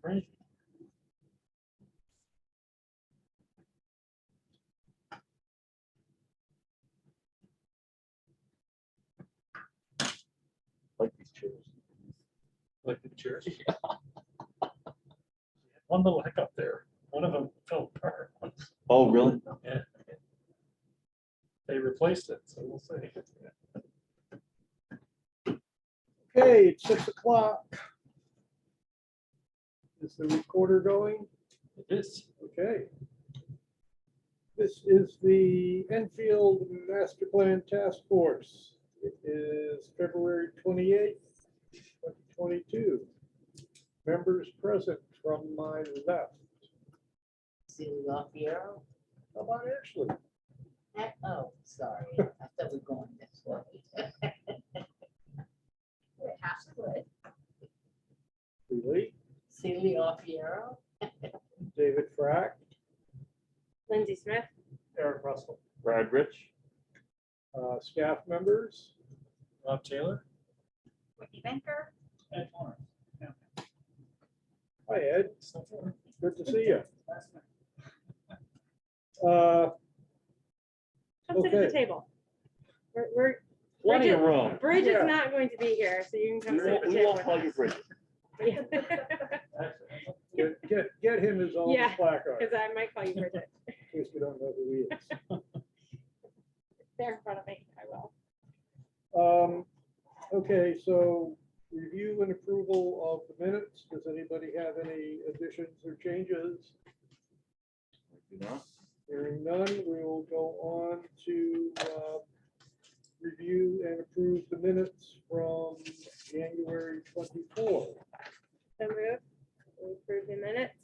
Right. Like these chairs. Like the chairs? Yeah. One little hiccup there. One of them fell apart once. Oh, really? Yeah. They replaced it, so we'll see. Okay, it's 6 o'clock. Is the recorder going? It is. Okay. This is the Enfield Master Plan Task Force. It is February 28th, 2022. Members present from my left. Celia LaFiero. How about Ashley? Oh, sorry. I thought we were going this way. We're halfway. Lee, Celia LaFiero. David Frack, Lindsay Smith. Eric Russell. Brad Rich. staff members. Rob Taylor. Whitney Banker. Ed Lawrence. Hi, Ed. So far. Good to see you. Come sit at Okay. the table. We're Plenty of room. Bridge Yeah. is not going to be here, so you can come sit at the We table. won't call you Bridget. Get him his own Yeah, placard, Because I might call you Bridget. in case you don't know who he is. They're in front of me. I will. Okay, so review and approval of the minutes. Does anybody have any additions or changes? You know? Hearing none, we will go on to review and approve the minutes from January 24. So move. We approve the minutes.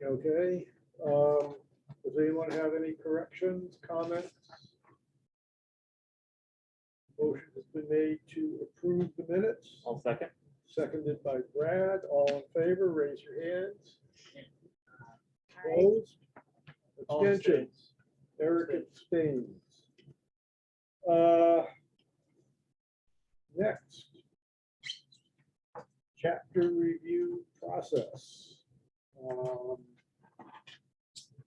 Okay, does anyone have any corrections, comments? Motion has been made to approve the minutes, I'll second. seconded by Brad. All in favor, raise your hands. All right. Opposed? All Abstentions? Eric abstains. Next. Chapter review process.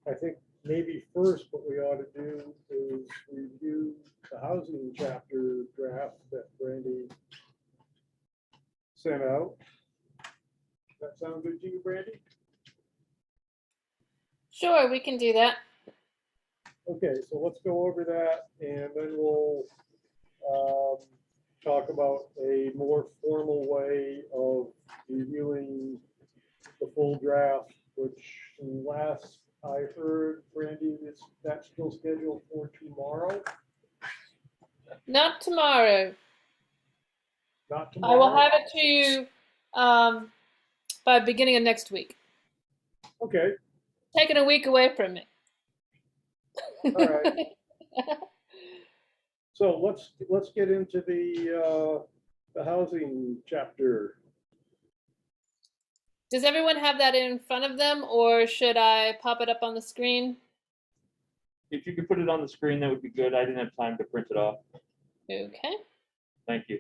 I think maybe first what we ought to do is review the housing chapter draft that Brandy sent out. Does that sound good to you, Brandy? Sure, we can do that. Okay, so let's go over that and then we'll talk about a more formal way of reviewing the full draft, which last I heard, Brandy, is that still scheduled for tomorrow? Not tomorrow. Not I tomorrow? will have it to you by beginning of next week. Okay, Taking a week away from me. all right. So let's get into the housing chapter. Does everyone have that in front of them, or should I pop it up on the screen? If you could put it on the screen, that would be good. I didn't have time to print it off. Okay. Thank you.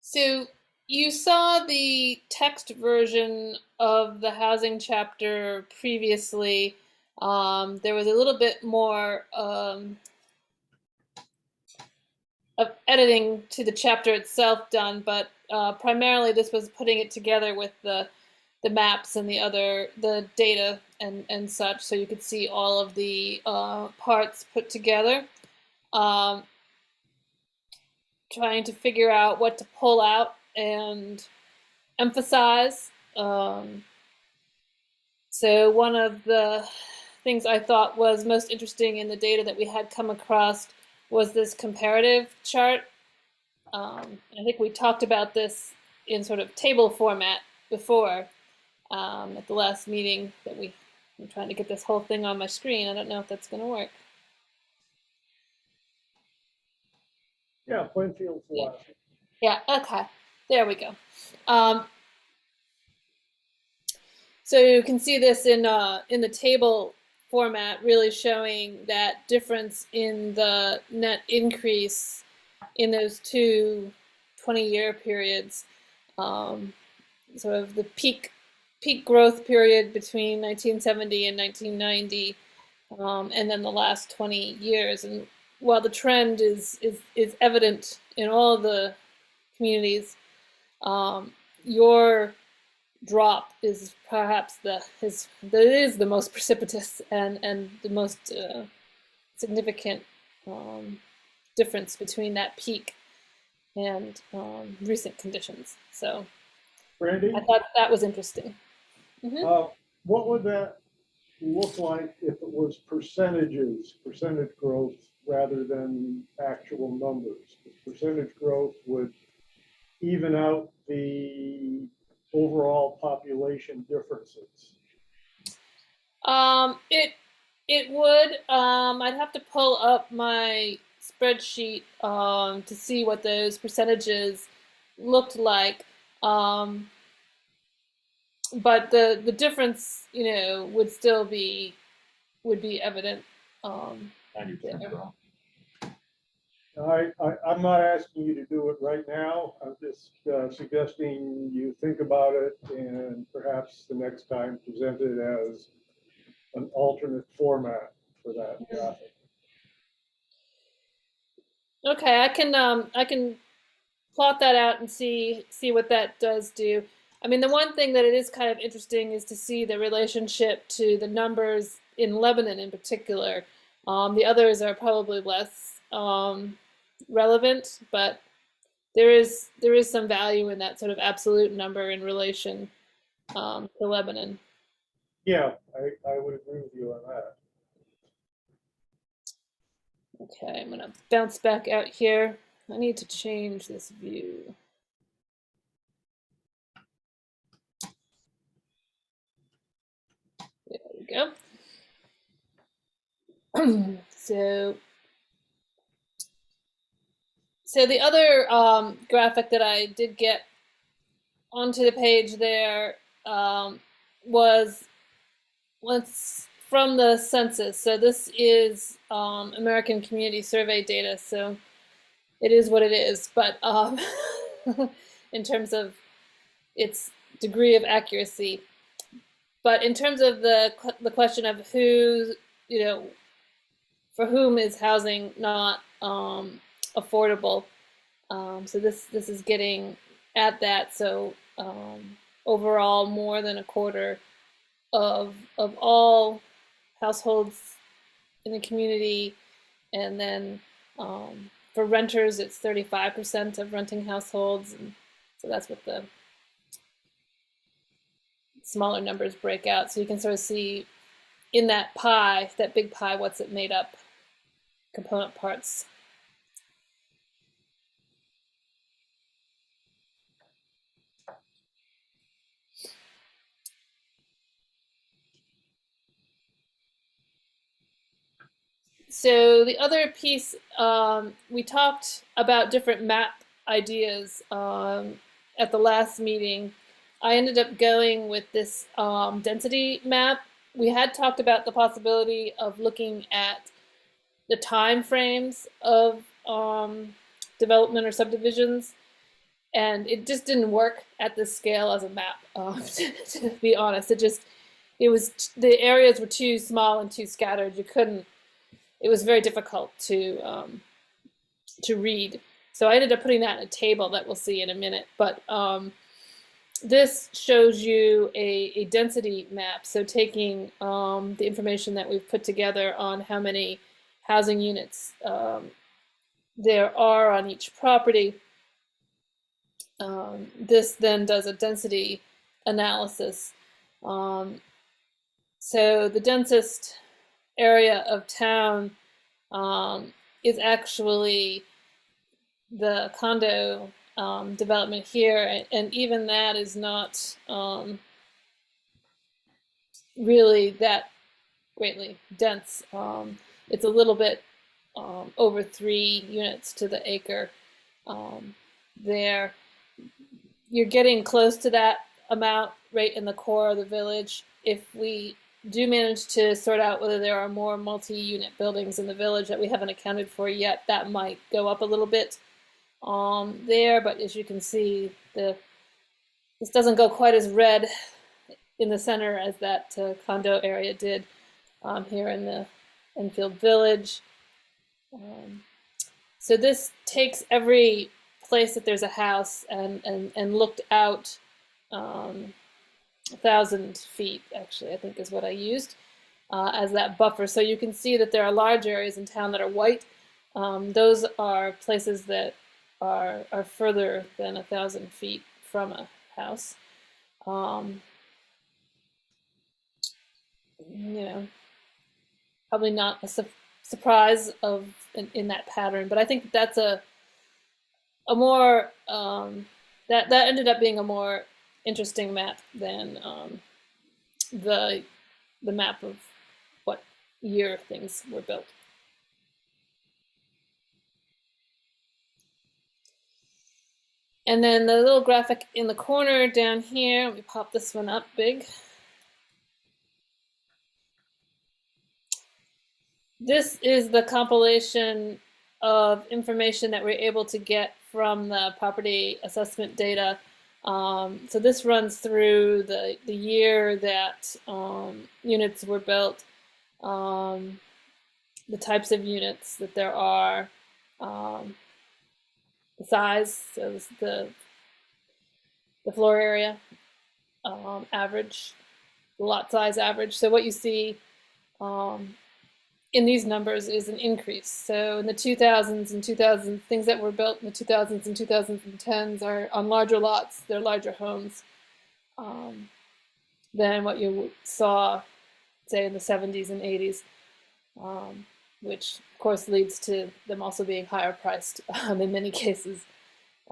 So you saw the text version of the housing chapter previously. There was a little bit more of editing to the chapter itself done, but primarily this was putting it together with the maps and the data and such, so you could see all of the parts put together. Trying to figure out what to pull out and emphasize. So one of the things I thought was most interesting in the data that we had come across was this comparative chart. I think we talked about this in sort of table format before at the last meeting that I'm trying to get this whole thing on my screen. I don't know if that's going to work. Yeah, Plainfield's left. Yeah, okay. There we go. So you can see this in the table format, really showing that difference in the net increase in those two 20-year periods, sort of the peak growth period between 1970 and 1990, and then the last 20 years. And while the trend is evident in all of the communities, your drop is perhaps the most precipitous and the most significant difference between that peak and recent conditions. So Brandy, I thought that was interesting. what would that look like if it was percentage growth rather than actual numbers? Percentage growth would even out the overall population differences. It would. I'd have to pull up my spreadsheet to see what those percentages looked like. But the difference, would still be evident. 90% there. wrong. I'm not asking you to do it right now. I'm just suggesting you think about it and perhaps the next time present it as an alternate format for that graphic. Okay, I can plot that out and see what that does do. I mean, the one thing that it is kind of interesting is to see the relationship to the numbers in Lebanon in particular. The others are probably less relevant, but there is some value in that sort of absolute number in relation to Lebanon. Yeah, I would agree with you on that. Okay, I'm gonna bounce back out here. I need to change this view. There we go. So the other graphic that I did get onto the page there was from the census. So this is American Community Survey data. So it is what it is. But in terms of its degree of accuracy. But in terms of the question of who, for whom is housing not affordable, so this is getting at that. So overall, more than a quarter of all households in the community, and then for renters, it's 35% of renting households, and so that's what the smaller numbers break out. So you can sort of see in that pie, that big pie, what's it made up, component parts. So the other piece, we talked about different map ideas at the last meeting. I ended up going with this density map. We had talked about the possibility of looking at the time frames of development or subdivisions, and it just didn't work at this scale as a map. To be honest, the areas were too small and too scattered. You couldn't. It was very difficult to read. So I ended up putting that in a table that we'll see in a minute. But this shows you a density map. So taking the information that we've put together on how many housing units there are on each property. This then does a density analysis. So the densest area of town is actually the condo development here, and even that is not really that greatly dense. It's a little bit over 3 units to the acre there. You're getting close to that amount right in the core of the village. If we do manage to sort out whether there are more multi-unit buildings in the village that we haven't accounted for yet, that might go up a little bit. there, but as you can see, this doesn't go quite as red in the center as that condo area did here in the Enfield Village. So this takes every place that there's a house and looked out 1,000 feet, actually, I think is what I used as that buffer. So you can see that there are large areas in town that are white. Those are places that are further than 1,000 feet from a house. You know, probably not a surprise in that pattern, but I think that's a more that ended up being a more interesting map than the map of what year things were built. And then the little graphic in the corner down here, let me pop this one up big. This is the compilation of information that we're able to get from the property assessment data. So this runs through the year that units were built, the types of units that there are, the size, so the floor area average, the lot size average. So what you see in these numbers is an increase. So in the 2000s and 2000s, things that were built in the 2000s and 2010s are on larger lots, they're larger homes than what you saw, say, in the 70s and 80s, which of course leads to them also being higher priced in many cases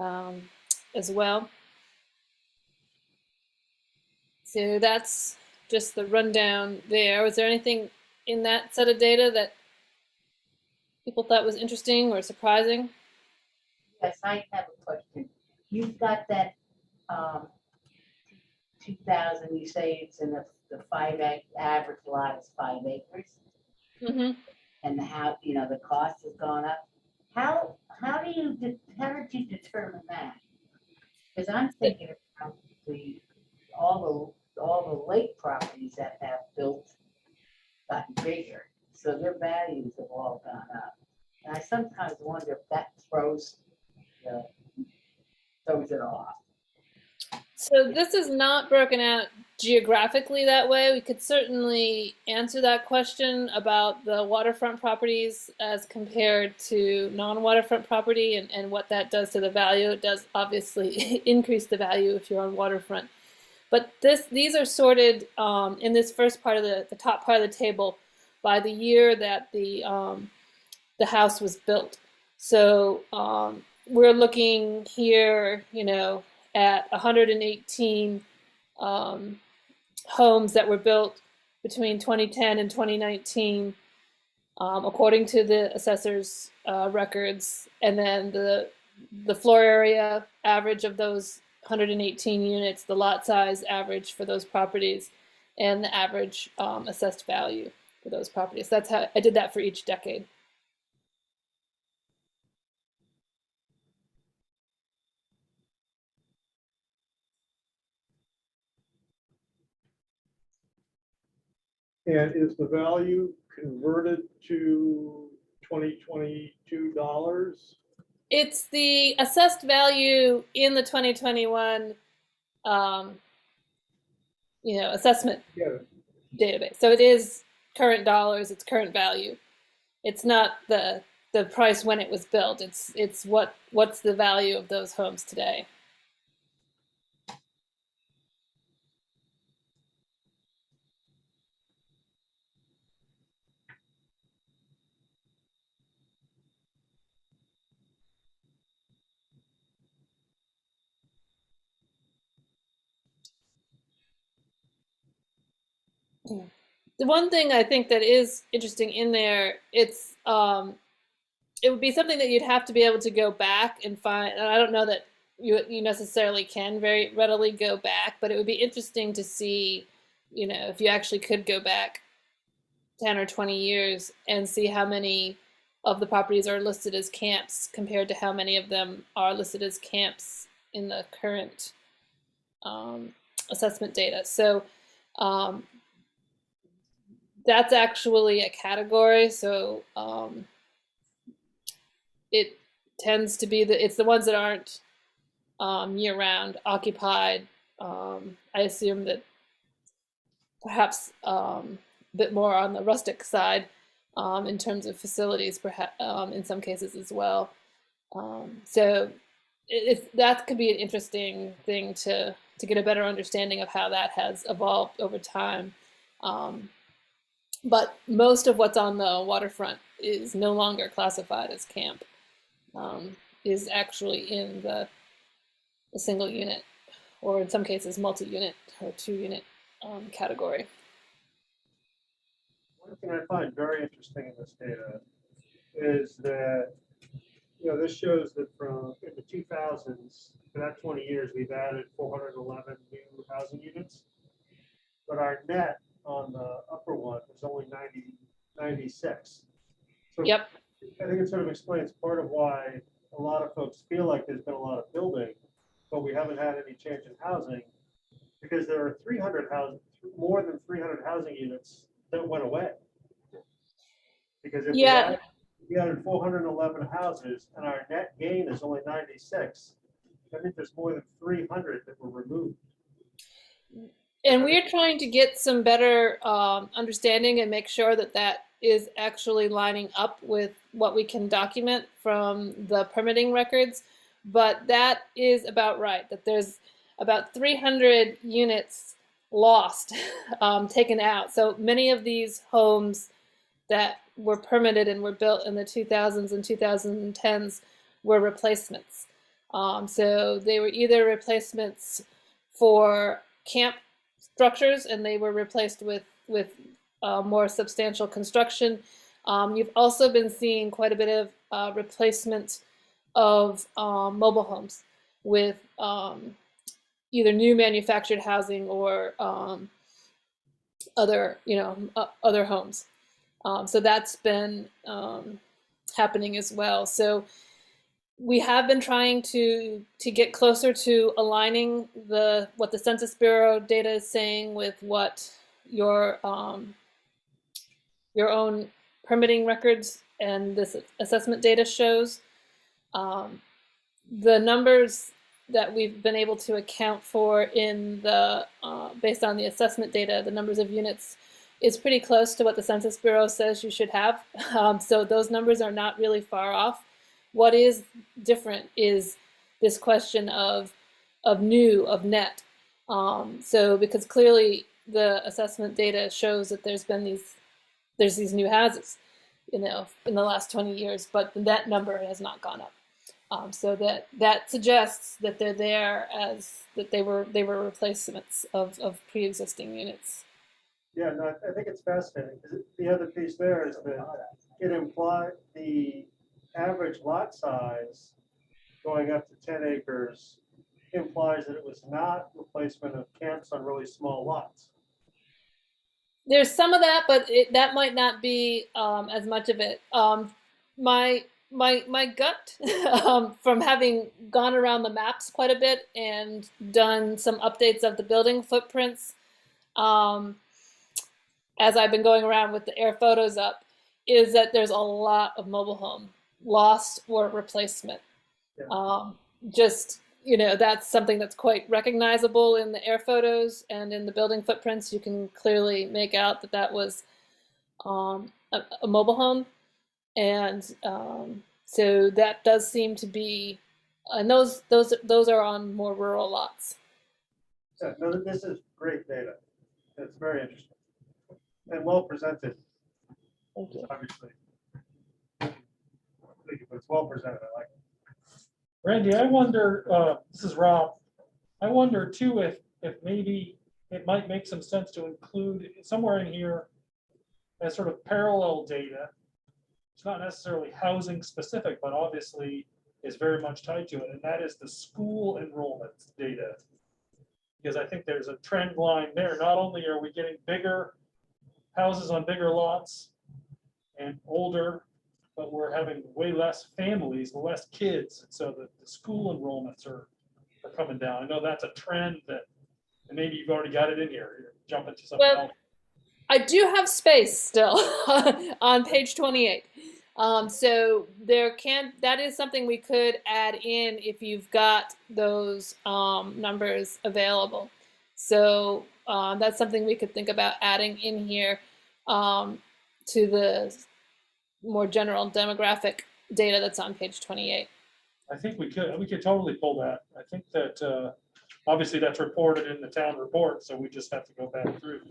as well. So that's just the rundown there. Was there anything in that set of data that people thought was interesting or surprising? Yes, I have a question. You've got that 2000, you say it's in the 5 acre, average lot is 5 acres, Mm-hmm. and how, you know, the cost has gone up. How did you determine that? Because I'm thinking about all the lake properties that have built, gotten bigger, so their values have all gone up. And I sometimes wonder if that throws it off. So this is not broken out geographically that way. We could certainly answer that question about the waterfront properties as compared to non-waterfront property and what that does to the value. It does obviously increase the value if you're on waterfront. But these are sorted in this first part of the top part of the table by the year that the house was built. So we're looking here, you know, at 118 homes that were built between 2010 and 2019, according to the assessor's records, and then the floor area average of those 118 units, the lot size average for those properties, and the average assessed value for those properties. That's how I did that for each decade. And is the value converted to 2022 dollars? It's the assessed value in the 2021 assessment database. So it is current dollars, it's current value. It's not the price when it was built. It's what's the value of those homes today. The one thing I think that is interesting in there, it would be something that you'd have to be able to go back and find, and I don't know that you necessarily can very readily go back, but it would be interesting to see, you know, if you actually could go back 10 or 20 years and see how many of the properties are listed as camps compared to how many of them are listed as camps in the current assessment data. So that's actually a category. So it tends to be it's the ones that aren't year-round occupied. I assume that perhaps a bit more on the rustic side in terms of facilities, perhaps in some cases as well. So that could be an interesting thing to get a better understanding of how that has evolved over time. But most of what's on the waterfront is no longer classified as camp, is actually in the single unit, or in some cases multi-unit or 2-unit category. One thing I find very interesting in this data is that, this shows that from in the 2000s, for that 20 years, we've added 411 new housing units. But our net on the upper one was only 96. So Yep. I think it sort of explains part of why a lot of folks feel like there's been a lot of building, but we haven't had any change in housing, because there are more than 300 housing units that went away. Because if we added 411 houses and our net gain is only 96, I think there's more than 300 that were removed. And we're trying to get some better understanding and make sure that that is actually lining up with what we can document from the permitting records. But that is about right, that there's about 300 units lost, taken out. So many of these homes that were permitted and were built in the 2000s and 2010s were replacements. So they were either replacements for camp structures, and they were replaced with more substantial construction. You've also been seeing quite a bit of replacement of mobile homes with either new manufactured housing or other homes. So that's been happening as well. So we have been trying to get closer to aligning what the Census Bureau data is saying with what your own permitting records and this assessment data shows. The numbers that we've been able to account for in the based on the assessment data, the numbers of units is pretty close to what the Census Bureau says you should have. So those numbers are not really far off. What is different is this question of net. So because clearly the assessment data shows that there's these new houses, in the last 20 years, but the net number has not gone up. So that suggests that they're there as that they were replacements of pre-existing units. Yeah, no, I think it's fascinating, because the other piece there is that it implied the average lot size going up to 10 acres implies that it was not replacement of camps on really small lots. There's some of that, but that might not be as much of it. My gut from having gone around the maps quite a bit and done some updates of the building footprints, as I've been going around with the air photos up, is that there's a lot of mobile home lost or replacement. Yeah. That's something that's quite recognizable in the air photos, and in the building footprints you can clearly make out that was a mobile home. And so that does seem to be, and those are on more rural lots. Yeah, no, this is great data. It's very interesting and well presented. Thank you. Obviously, it's well presented. I like it. Randy, I wonder, this is Rob, I wonder too if maybe it might make some sense to include somewhere in here as sort of parallel data. It's not necessarily housing specific, but obviously is very much tied to it, and that is the school enrollment data. Because I think there's a trend line there. Not only are we getting bigger houses on bigger lots and older, but we're having way less families, less kids, and so the school enrollments are coming down. I know that's a trend that, and maybe you've already got it in here, you're jumping to something Well, else. I do have space still on page 28. So that is something we could add in if you've got those numbers available. So that's something we could think about adding in here to the more general demographic data that's on page 28. I think we could totally pull that. I think that, obviously that's reported in the town report, so we just have to go back through.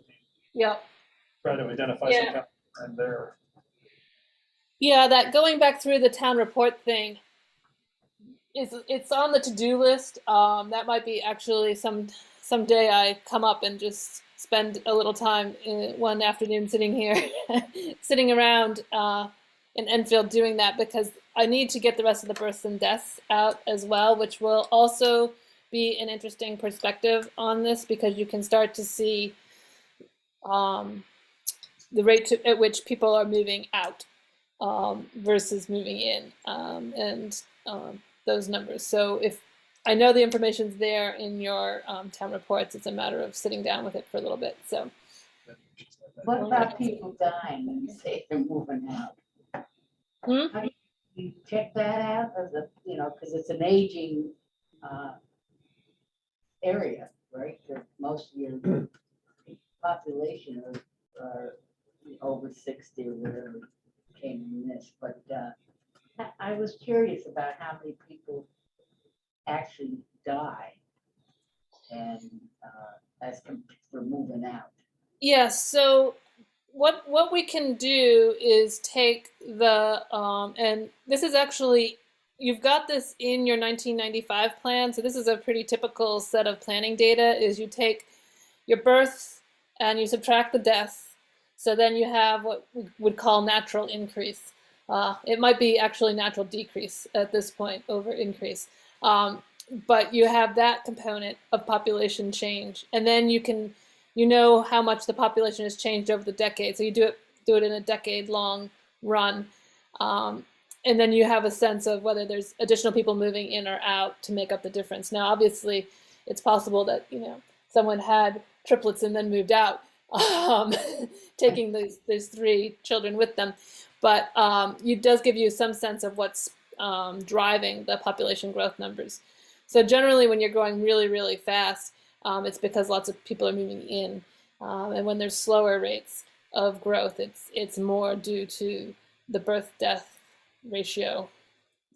Yep. Try to identify some kind of trend there. Yeah, that going back through the town report thing, it's on the to-do list. That might be actually someday I come up and just spend a little time one afternoon sitting here, sitting around in Enfield doing that, because I need to get the rest of the births and deaths out as well, which will also be an interesting perspective on this, because you can start to see the rate at which people are moving out versus moving in, and those numbers. So if I know the information's there in your town reports, it's a matter of sitting down with it for a little bit. So, What about people dying when you say they're moving out? How do you check that out as a, because it's an aging area, right? Most of your population are over 60 or whatever came in this, but I was curious about how many people actually die and for moving out. yeah, so what we can do is take the, and this is actually, you've got this in your 1995 plan, so this is a pretty typical set of planning data, is you take your births and you subtract the deaths, so then you have what we would call natural increase. It might be actually natural decrease at this point over increase. But you have that component of population change, and then you know how much the population has changed over the decade. So you do it in a decade-long run, and then you have a sense of whether there's additional people moving in or out to make up the difference. Now, obviously, it's possible that someone had triplets and then moved out, taking these 3 children with them. But it does give you some sense of what's driving the population growth numbers. So generally, when you're growing really, really fast, it's because lots of people are moving in. And when there's slower rates of growth, it's more due to the birth-death ratio,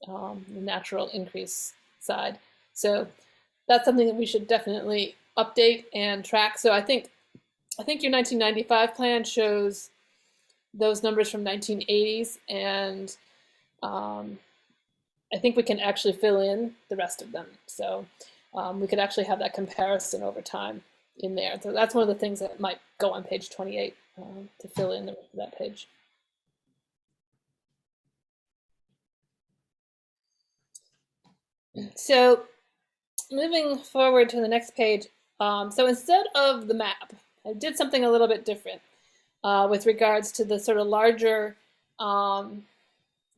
the natural increase side. So that's something that we should definitely update and track. So I think your 1995 plan shows those numbers from 1980s, and I think we can actually fill in the rest of them. So we could actually have that comparison over time in there. So that's one of the things that might go on page 28 to fill in the rest of that page. So moving forward to the next page. So instead of the map, I did something a little bit different with regards to the sort of larger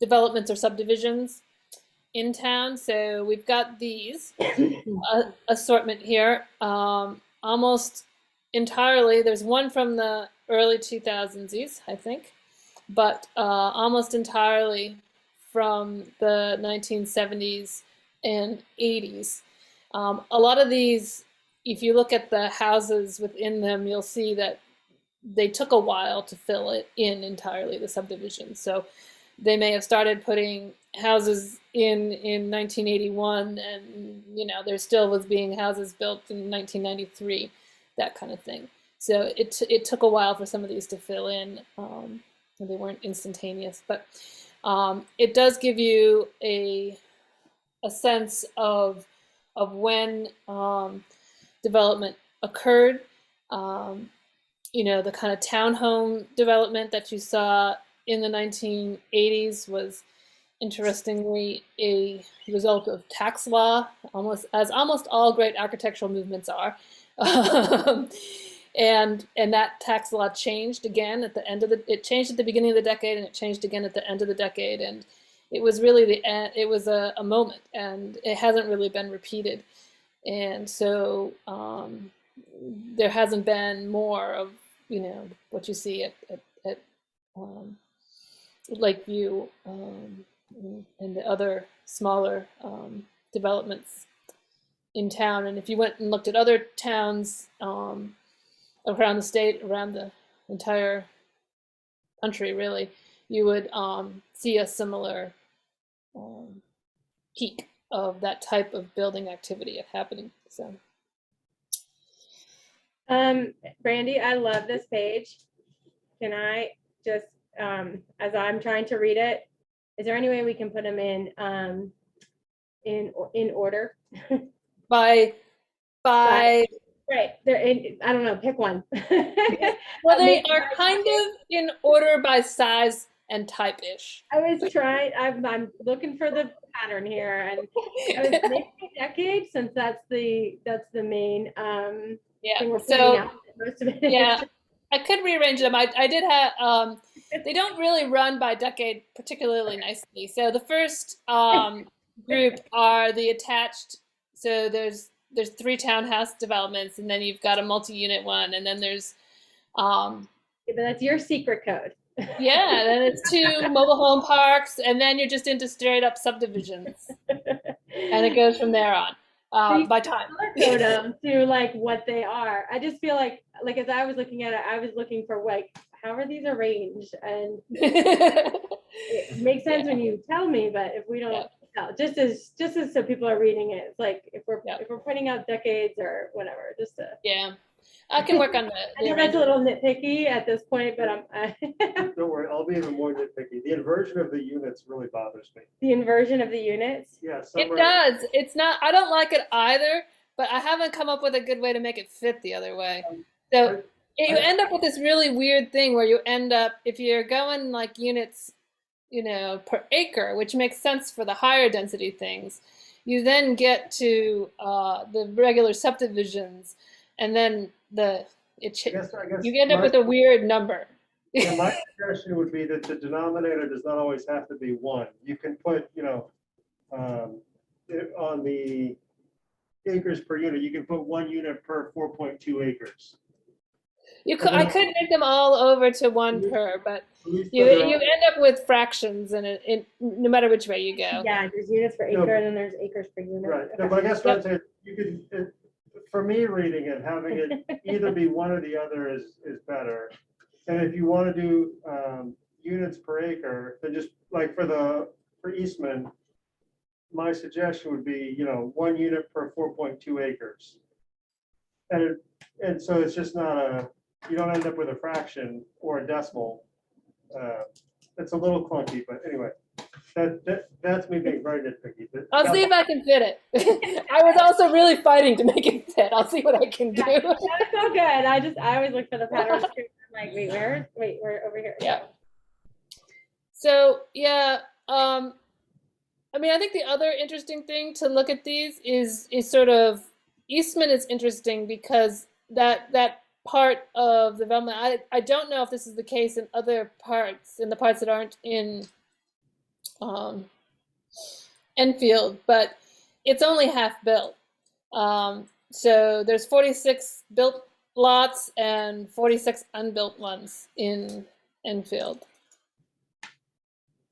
developments or subdivisions in town. So we've got these assortment here, almost entirely. There's one from the early 2000s, I think, but almost entirely from the 1970s and 80s. A lot of these, if you look at the houses within them, you'll see that they took a while to fill it in entirely, the subdivision. So they may have started putting houses in 1981, and there still was being houses built in 1993, that kind of thing. So it took a while for some of these to fill in. They weren't instantaneous, but it does give you a sense of when development occurred. The kind of townhome development that you saw in the 1980s was interestingly a result of tax law, almost all great architectural movements are. and that tax law changed again at the end of it changed at the beginning of the decade, and it changed again at the end of the decade, and it was really it was a moment, and it hasn't really been repeated. And so there hasn't been more of, what you see at Lakeview and the other smaller developments in town. And if you went and looked at other towns around the state, around the entire country, really, you would see a similar peak of that type of building activity happening. So, Brandy, I love this page. Can I just, as I'm trying to read it, is there any way we can put them in order? by Right, I don't know, pick one. well, they are kind of in order by size and type-ish. I was trying, I'm looking for the pattern here, and I was maybe a decade, since that's the main Yeah. thing we're putting So out. Most of it is yeah, I could rearrange them. I did have. They don't really run by decade particularly nicely. So the first group are the attached. So there's 3 townhouse developments, and then you've got a multi-unit one, and then there's but that's your secret code. yeah, then it's 2 mobile home parks, and then you're just into straight up subdivisions, and it goes from there on by time. Color code them to like what they are. I just feel like as I was looking at it, I was looking for like, how are these arranged? And it makes sense when you tell me, but if we don't tell, just as so people are reading it, it's like if we're putting out decades or whatever, just to. Yeah, I can work on that. I know that's a little nitpicky at this point, but Don't worry, I'll be even more nitpicky. The inversion of the units really bothers me. the inversion of the units. Yeah. It does. It's not. I don't like it either, but I haven't come up with a good way to make it fit the other way. So you end up with this really weird thing where you end up, if you're going like units, per acre, which makes sense for the higher density things, you then get to the regular subdivisions, and then you end up with a weird number. Yeah, my suggestion would be that the denominator does not always have to be 1. You can put, on the acres per unit, you can put 1 unit per 4.2 acres. I could make them all over to 1 per, but you end up with fractions in no matter which way you go. Yeah, there's units per acre, and then there's acres per unit. Right. No, but I guess what I'm saying, you could, for me reading it, having it either be one or the other is better. And if you want to do units per acre, then just like for Eastman, my suggestion would be, 1 unit per 4.2 acres. And so it's just not you don't end up with a fraction or a decimal. It's a little clunky, but anyway, that's me being very nitpicky. I'll see if I can fit it. I was also really fighting to make it fit. I'll see what I can do. Yeah, that's so good. I always look for the patterns. I'm like, we're over here. Yeah. So yeah, I mean, I think the other interesting thing to look at these is sort of Eastman is interesting because that part of the development. I don't know if this is the case in other parts, in the parts that aren't in Enfield, but it's only half built. So there's 46 built lots and 46 unbuilt ones in Enfield.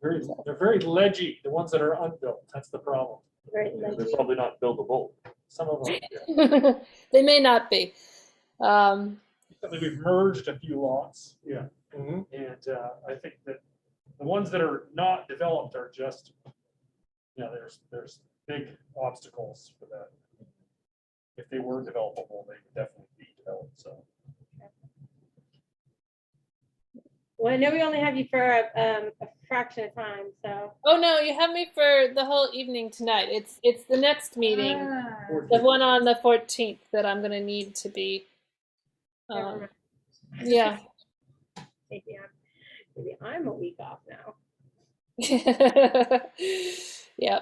They're very ledgy, the ones that are unbuilt. That's the problem. Right. Yeah, they're probably not buildable. Some of them, yeah. They may not be. We've merged a few lots. Yeah. And I think that the ones that are not developed are just, there's big obstacles for that. If they were developable, they would definitely be developed, so. Well, I know we only have you for a fraction of time, so. Oh no, you have me for the whole evening tonight. It's the next meeting, the one on the 14th, that I'm gonna need to be. Yeah. Maybe I'm a week off now. Yeah.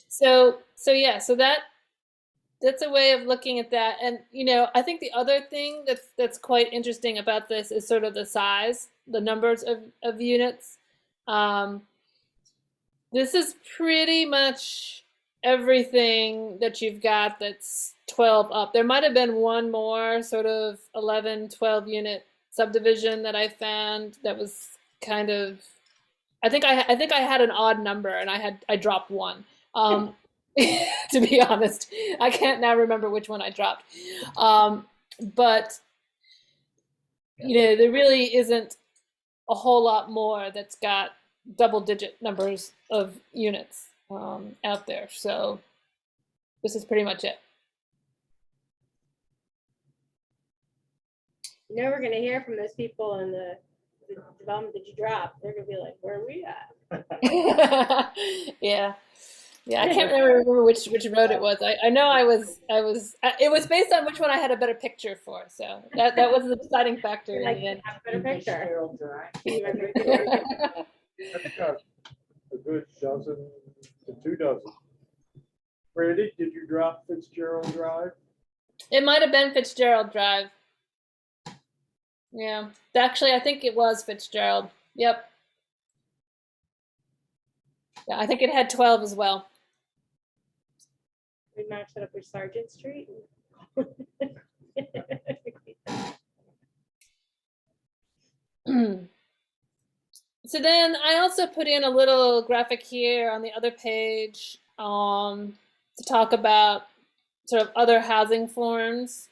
So that that's a way of looking at that. And I think the other thing that's quite interesting about this is sort of the size, the numbers of units. This is pretty much everything that you've got that's 12 up. There might have been one more sort of 11, 12 unit subdivision that I found that was kind of, I think I had an odd number and I dropped one. To be honest, I can't now remember which one I dropped. But there really isn't a whole lot more that's got double-digit numbers of units out there. So this is pretty much it. We're gonna hear from those people in the development that you dropped. They're gonna be like, where are we at? Yeah. I can't remember which road it was. I know it was based on which one I had a better picture for. So that was the deciding factor in Like, the end. have a better picture. Fitzgerald Drive. I think a good dozen to 2 dozen. Randy, did you drop Fitzgerald Drive? It might have been Fitzgerald Drive. Yeah. Actually, I think it was Fitzgerald. Yep. Yeah, I think it had 12 as well. We matched it up with Sargent Street. So then I also put in a little graphic here on the other page to talk about sort of other housing forms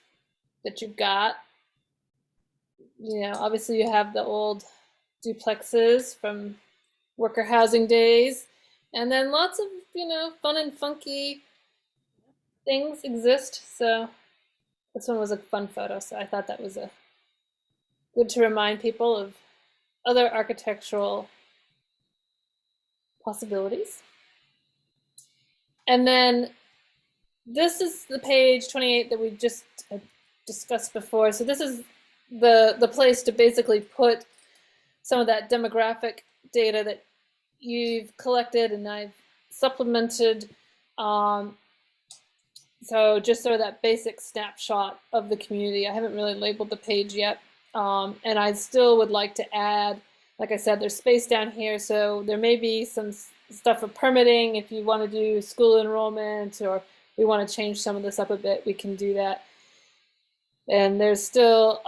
that you've got. Obviously you have the old duplexes from worker housing days, and then lots of, fun and funky things exist. So this one was a fun photo, so I thought that was good to remind people of other architectural possibilities. And then this is the page 28 that we just discussed before. So this is the place to basically put some of that demographic data that you've collected and I've supplemented. So just sort of that basic snapshot of the community. I haven't really labeled the page yet. And I still would like to add, like I said, there's space down here. So there may be some stuff for permitting. If you want to do school enrollment or we want to change some of this up a bit, we can do that. And there's still,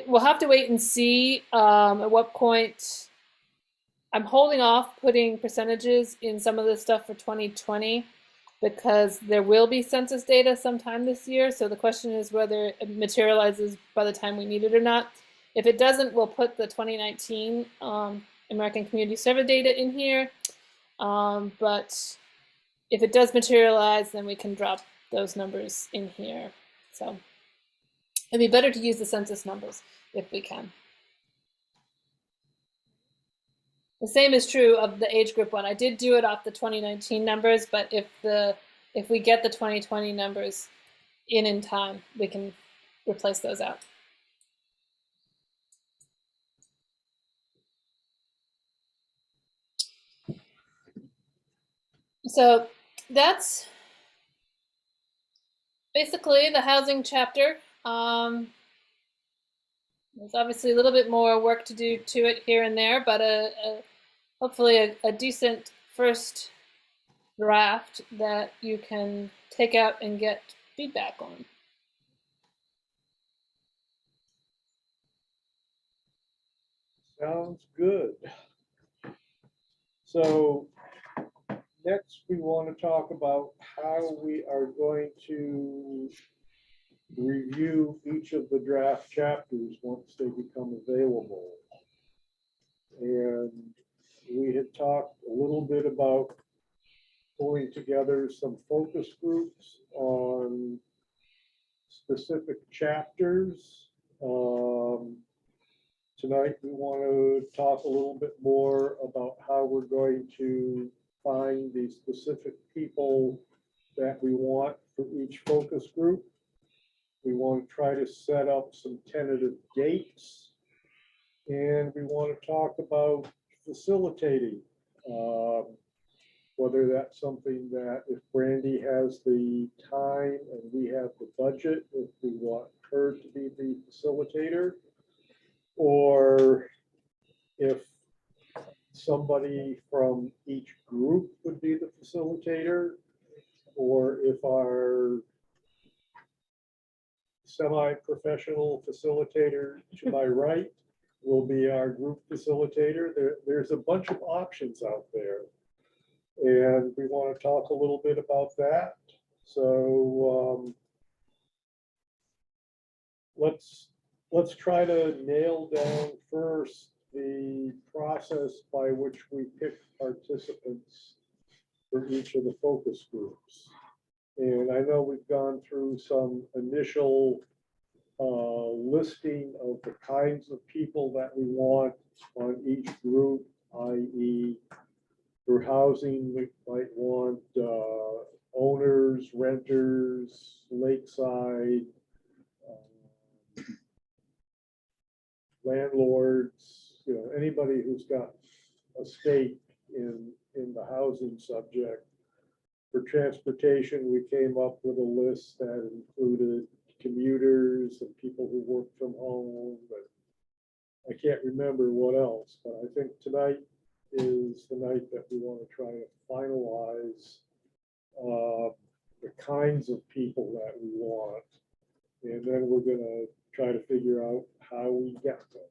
we'll have to wait and see at what point. I'm holding off putting percentages in some of this stuff for 2020 because there will be census data sometime this year. So the question is whether it materializes by the time we need it or not. If it doesn't, we'll put the 2019 American Community Survey data in here. But if it does materialize, then we can drop those numbers in here. So it'd be better to use the census numbers if we can. The same is true of the age group one. I did do it off the 2019 numbers, but if we get the 2020 numbers in time, we can replace those out. So that's basically the housing chapter. There's obviously a little bit more work to do to it here and there, but hopefully a decent first draft that you can take out and get feedback on. Sounds good. So next we want to talk about how we are going to review each of the draft chapters once they become available. And we had talked a little bit about pulling together some focus groups on specific chapters. Tonight we want to talk a little bit more about how we're going to find the specific people that we want for each focus group. We want to try to set up some tentative dates, and we want to talk about facilitating whether that's something that if Brandy has the time and we have the budget, if we want her to be the facilitator, or if somebody from each group would be the facilitator, or if our semi-professional facilitator to my right will be our group facilitator. There's a bunch of options out there. And we want to talk a little bit about that. So let's try to nail down first the process by which we pick participants for each of the focus groups. And I know we've gone through some initial listing of the kinds of people that we want on each group, i.e. for housing, we might want owners, renters, lakeside, landlords, anybody who's got a stake in the housing subject. For transportation, we came up with a list that included commuters and people who work from home, but I can't remember what else. But I think tonight is the night that we want to try to finalize the kinds of people that we want. And then we're going to try to figure out how we get them.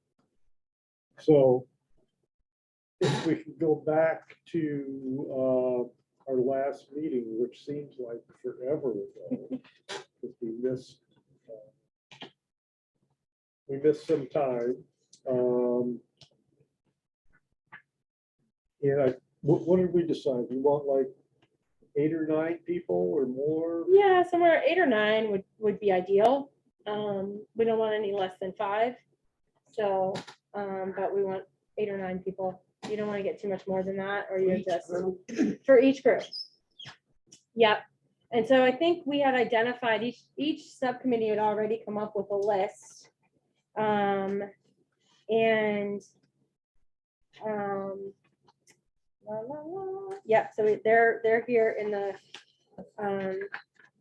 So if we can go back to our last meeting, which seems like forever ago, because we missed some time. And what did we decide? We want like 8 or 9 people or more? Yeah, somewhere 8 or 9 would be ideal. We don't want any less than 5. So, but we want 8 or 9 people. You don't want to get too much more than that, or you're just for each group. Yep. And so I think we had identified each subcommittee had already come up with a list. Yeah, so they're here in the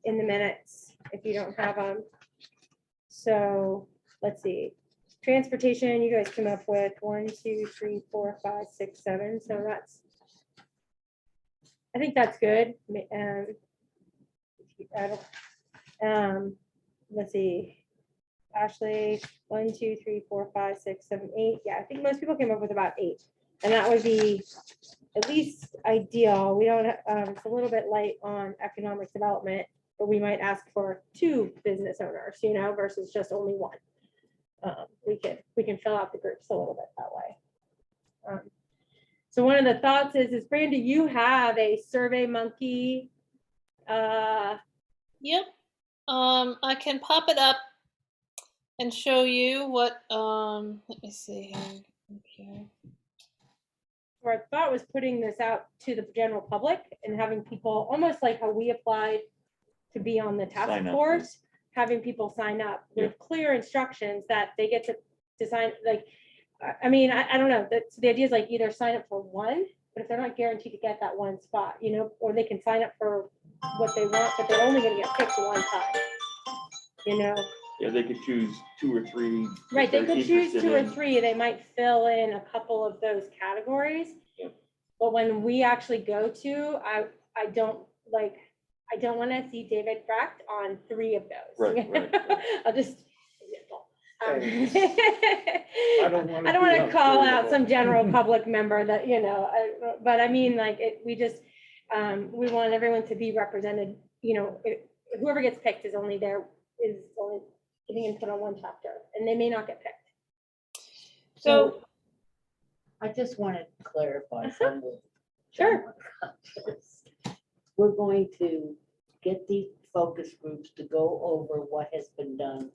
minutes if you don't have them. So let's see. Transportation, you guys came up with 1, 2, 3, 4, 5, 6, 7. So I think that's good. Let's see. Ashley, 1, 2, 3, 4, 5, 6, 7, 8. Yeah, I think most people came up with about 8. And that would be at least ideal. We don't, it's a little bit light on economic development, but we might ask for 2 business owners, versus just only 1. We can fill out the groups a little bit that way. So one of the thoughts is Brandy, you have a Survey Monkey. Yep. I can pop it up and show you what, let me see here. Okay. Or I thought was putting this out to the general public and having people, almost like how we applied to be on the task Sign up, force, having people sign up with clear instructions that they get to sign, like, I mean, I don't know, so the idea is like either sign up for 1, but if they're not guaranteed to get that 1 spot, or they can sign up for what they want, but they're only gonna get picked 1 time, Yeah, they could choose 2 or 3. Right, they if could they're choose 2 or interested in. 3, they might fill in a couple of those categories. Yep. But when we actually go to, I don't want to see David Brecht on 3 of those. Right. I'll just. I don't I don't want to call out some general public member that, but I mean, like, we just, we want everyone to be represented, whoever gets picked is only getting input on 1 chapter, and they may not get picked. So, I just want to clarify something. Sure. We're going to get these focus groups to go over what has been done.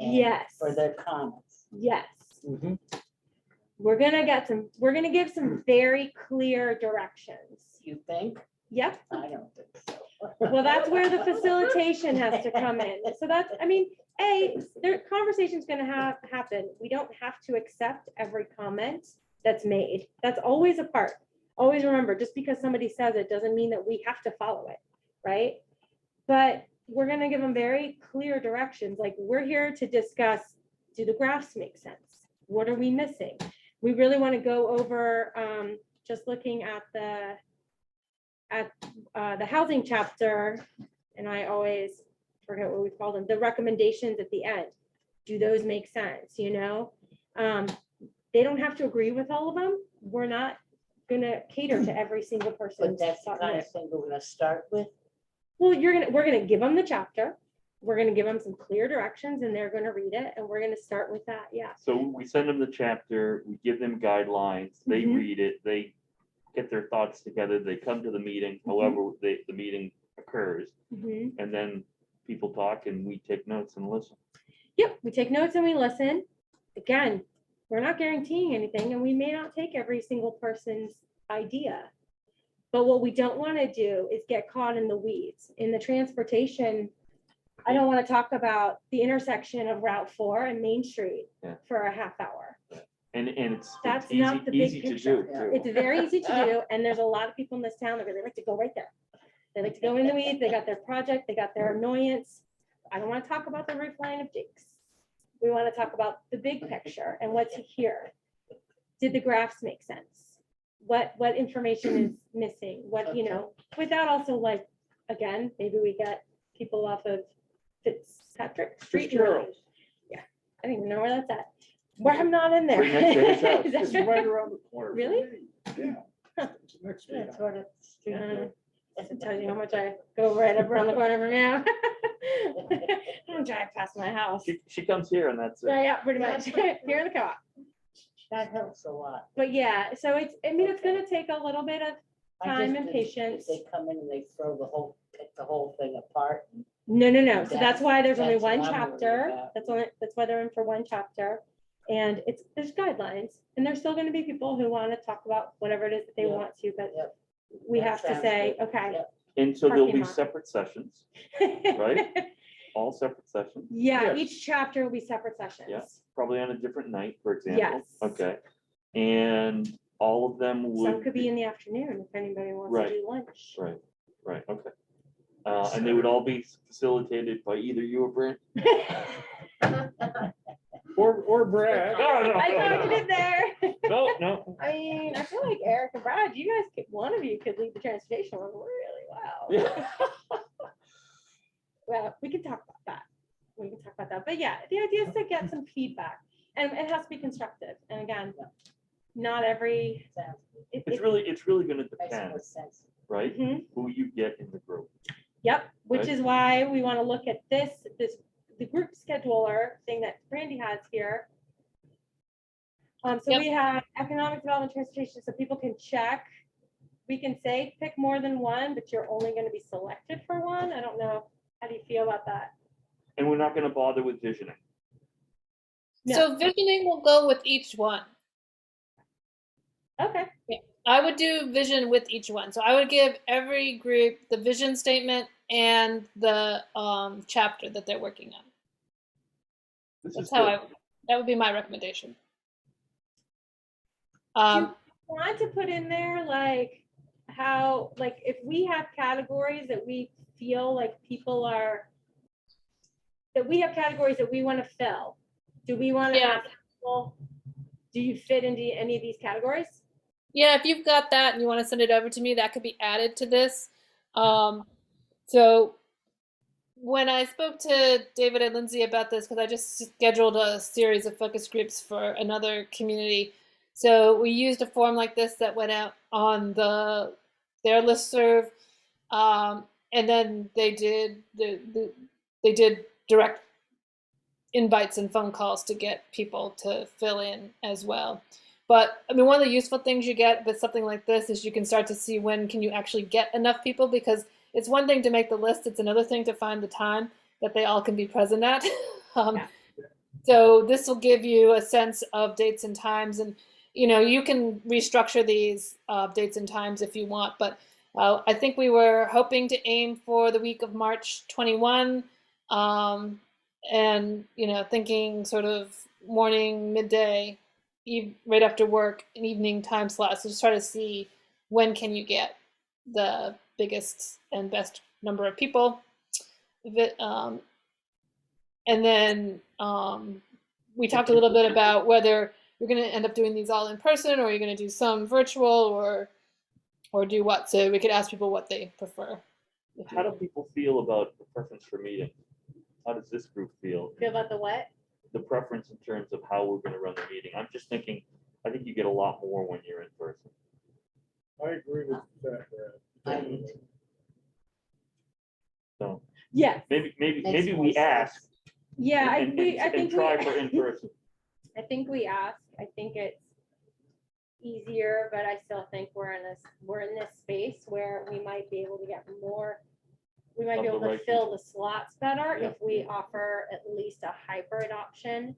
and Yes. For their comments. Yes. Mhm. We're gonna give some very clear directions. You think? Yep. I don't think so. Well, that's where the facilitation has to come in. So that's, I mean, their conversation's gonna happen. We don't have to accept every comment that's made. That's always a part always remember, just because somebody says it doesn't mean that we have to follow it, right? But we're gonna give them very clear directions, like, we're here to discuss, do the graphs make sense? What are we missing? We really want to go over, just looking at the housing chapter, and I always forget what we call them, the recommendations at the end. Do those make sense, you know? They don't have to agree with all of them. We're not gonna cater to every single person. But that's the kind of thing we're gonna start with. Well, we're gonna give them the chapter. We're gonna give them some clear directions and they're gonna read it, and we're gonna start with that, yeah. So we send them the chapter, we give them guidelines, they Mhm. read it, they get their thoughts together, they come to the meeting, Mm-hmm. however the meeting occurs, Mhm. and then people talk and we take notes and listen. Yep, we take notes and we listen. Again, we're not guaranteeing anything, and we may not take every single person's idea. But what we don't want to do is get caught in the weeds. In the transportation, I don't want to talk about the intersection of Route 4 and Main Street Yeah. for a half hour. And it's That's easy, not the big easy to picture. do. too. It's very easy to do, and there's a lot of people in this town that really like to go right there. They like to go in the weeds, they got their project, they got their annoyance. I don't want to talk about the roof line of Jake's. We want to talk about the big picture and what's here. Did the graphs make sense? What information is missing? What, you know, without also like, again, maybe we get people off of Fitzpatrick Street. Fitzgerald. Yeah, I don't even know where that's at. Where I'm not in there. Right next to his house. Is that It's right? right around the corner. from Really? me. Yeah. It's next to That's you. what it's. That tells you how much I go right up around the corner from you. I don't drive past my house. She comes here and that's it. Yeah, pretty much. Here in the co-op. That helps a lot. But yeah, so it's gonna take a little bit of I time just and did- patience. If they come in and they pick the whole thing apart. No. So that's why there's only That's one what I'm worried chapter. about. That's why they're in for one chapter. And there's guidelines, and there's still gonna be people who want to talk about whatever it is that they Yeah. want to, but Yep. we That have to sounds say, good. okay. Yep. And so there'll Parking be lot. separate sessions, Right. all separate sessions, Yeah, Yes. each chapter will be separate sessions. Yeah. probably on a different night, for example. Yes. Okay. And all of them would. Some could be in the afternoon if anybody wants Right. to do lunch. Right, okay. And they would all be facilitated by either you or Brent? Or Brad. I thought you did there. No. I mean, I feel like Eric and Brad, you guys could, one of you could lead the transportation one really well. Yeah. Well, we can talk about that. We can talk about that. But yeah, the idea is to get some feedback, and it has to be constructive. And again, not every. Sounds good. It's really gonna Makes depend, more sense. right? Mhm. Who you get in the group. Yep, which Right. is why we want to look at the group scheduler thing that Brandy has here. So Yep. we have economic development, transportation, so people can check. We can say pick more than one, but you're only going to be selected for one. I don't know. How do you feel about that? And we're not gonna bother with visioning. No. So visioning will go with each one. Okay. I would do vision with each one. So I would give every group the vision statement and the chapter that they're working on. This That's is how good. that would be my recommendation. Want to put in there like how, like if we have categories that we feel like people are, that we have categories that we want to fill. Do we want to Yeah. have people, do you fit into any of these categories? Yeah, if you've got that and you want to send it over to me, that could be added to this. So when I spoke to David and Lindsay about this, because I just scheduled a series of focus groups for another community. So we used a form like this that went out on their listserv, and then they did they did direct invites and phone calls to get people to fill in as well. But I mean, one of the useful things you get with something like this is you can start to see when can you actually get enough people, because it's one thing to make the list, it's another thing to find the time that they all can be present at. So this will give you a sense of dates and times, and you can restructure these dates and times if you want, but I think we were hoping to aim for the week of March 21, and thinking sort of morning, midday, right after work, an evening time slot. So just try to see when can you get the biggest and best number of people. And then we talked a little bit about whether you're going to end up doing these all in person, or you're going to do some virtual, or do what. So we could ask people what they prefer. How do people feel about the preference for meetings? How does this group feel? Feel about the what? The preference in terms of how we're gonna run the meeting. I'm just thinking, I think you get a lot more when you're in person. I agree with that, I Brad. do too. So Yes. maybe Makes more we ask sense. Yeah, I and think try for in person. I think we ask. I think it's easier, but I still think we're in this space where we might be able to get more. We might be Of able the to right fill people. the slots better Yeah. if we offer at least a hybrid option.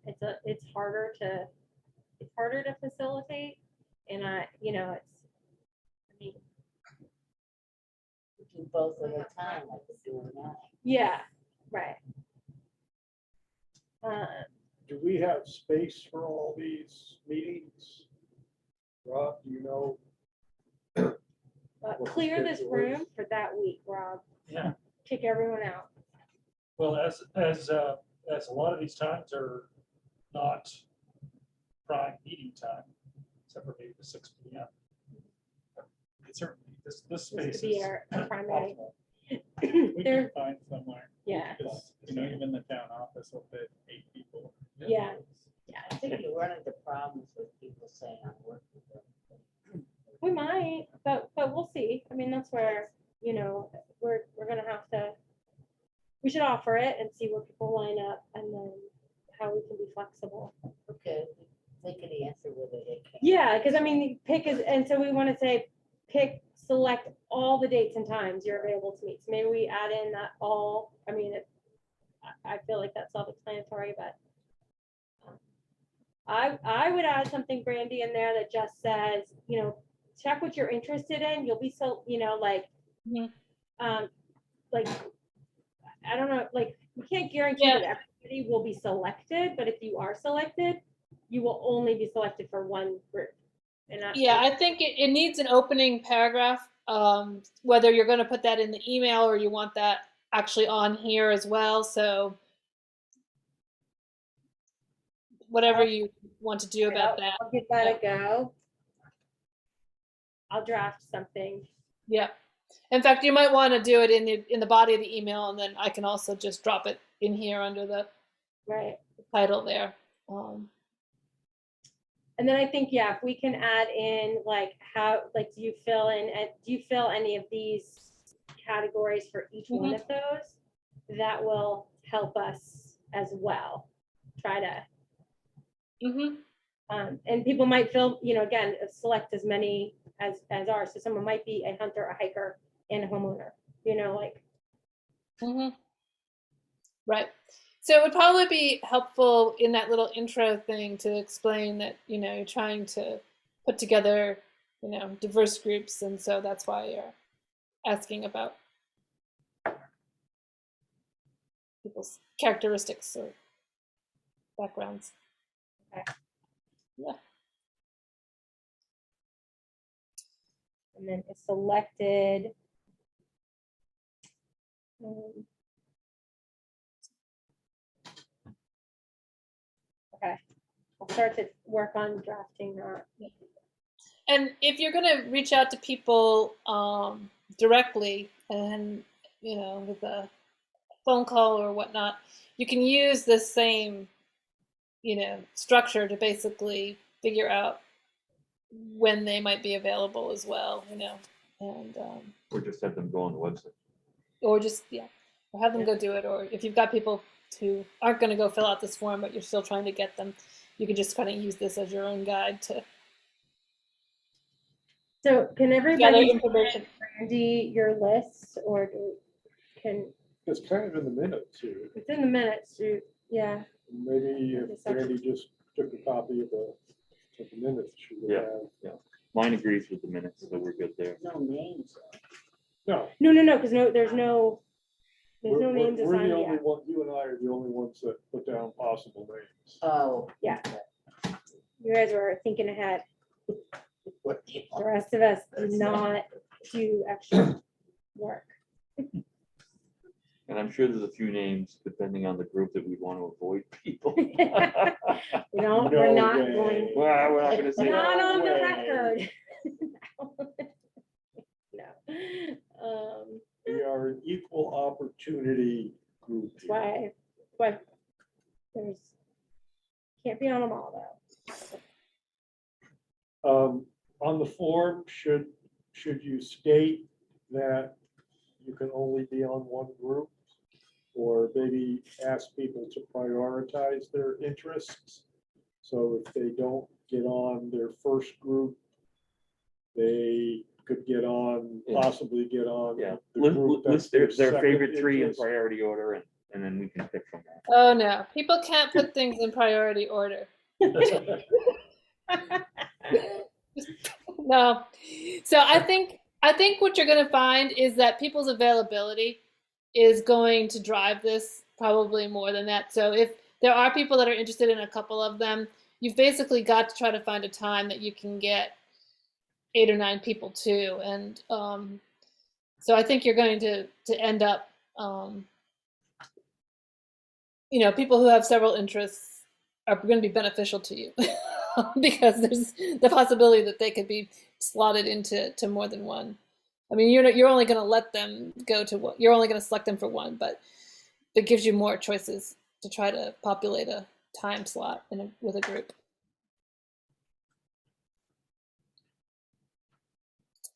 It's harder to facilitate, and it's. I mean, We do both at a time, like we're doing now. yeah, right. Do we have space for all these meetings? Rob, do you know? What the Clear this schedule room is? for that week, Rob. Yeah, Kick everyone out. well, as a lot of these times are not prime meeting time, except for maybe the 6 p.m. It's certainly, this This space could be is our primary. optimal. We There, can find somewhere, yeah, because, even the town office will fit 8 people. yeah. I think you run into problems with people saying I'm working with them. We might, but we'll see. I mean, that's where, we're gonna have to, we should offer it and see where people line up, and then how we can be flexible. Okay, they can answer whether they can. Yeah, because I mean, and so we want to say, select all the dates and times you're available to meet. So maybe we add in that all, I mean, I feel like that's self-explanatory, but I would add something, Brandy, in there that just says, check what you're interested in. You'll be so, Mhm. like, I don't know, like, we can't guarantee that everybody will be selected, but if you are selected, you will only be selected for one group. And Yeah, I think it needs an opening paragraph, whether you're going to put that in the email or you want that actually on here as well. So whatever you want to do about that. I'll give that a go. I'll draft something. Yeah. In fact, you might want to do it in the body of the email, and then I can also just drop it in here under the Right. title there. And then I think, yeah, if we can add in do you fill any of these categories for each one of those? That will help us as well. Try to, and people might fill, again, select as many as ours. So someone might be a hunter, a hiker, and a homeowner, Right. So it would probably be helpful in that little intro thing to explain that, you're trying to put together, diverse groups. And so that's why you're asking about people's characteristics or backgrounds. Okay. Yeah. And then it's selected. Okay, I'll start to work on drafting that. And if you're going to reach out to people directly and, with a phone call or whatnot, you can use the same, structure to basically figure out when they might be available as well, and Or just have them go on the website. or just, or have them go do it. Or if you've got people who aren't going to go fill out this form, but you're still trying to get them, you can just kind of use this as your own guide to So can gather everybody information. Brandy your lists, or It's kind of in the minutes here. it's in the minutes, yeah. Maybe if Brandy just took a copy of the minutes she would Yeah. have. Mine agrees with the minutes, so we're good there. No names. No. No, because there's no names We're the assigned only yet. one, you and I are the only ones that put down possible names. Oh. Yeah. You guys were thinking ahead. with people. The rest of us do not do extra work. And I'm sure there's a few names, depending on the group, that we want to avoid people. We don't, we're No not way. going, Well, we're not gonna say not that. on the way. record. No. We are an equal opportunity group. That's why there's, can't be on them all though. On the form, should you state that you can only be on one group? Or maybe ask people to prioritize their interests? So if they don't get on their first group, they could get on, Yeah. possibly get on. Yeah, the group that's list their second favorite three in interest. priority order, and then we can pick from that. Oh no, people can't put things in priority order. No. So I think what you're going to find is that people's availability is going to drive this probably more than that. So if there are people that are interested in a couple of them, you've basically got to try to find a time that you can get 8 or 9 people to. And so I think you're going to end up, people who have several interests are going to be beneficial to you because there's the possibility that they could be slotted into more than one. I mean, you're only going to let them go to one. You're only going to select them for one, but it gives you more choices to try to populate a time slot with a group.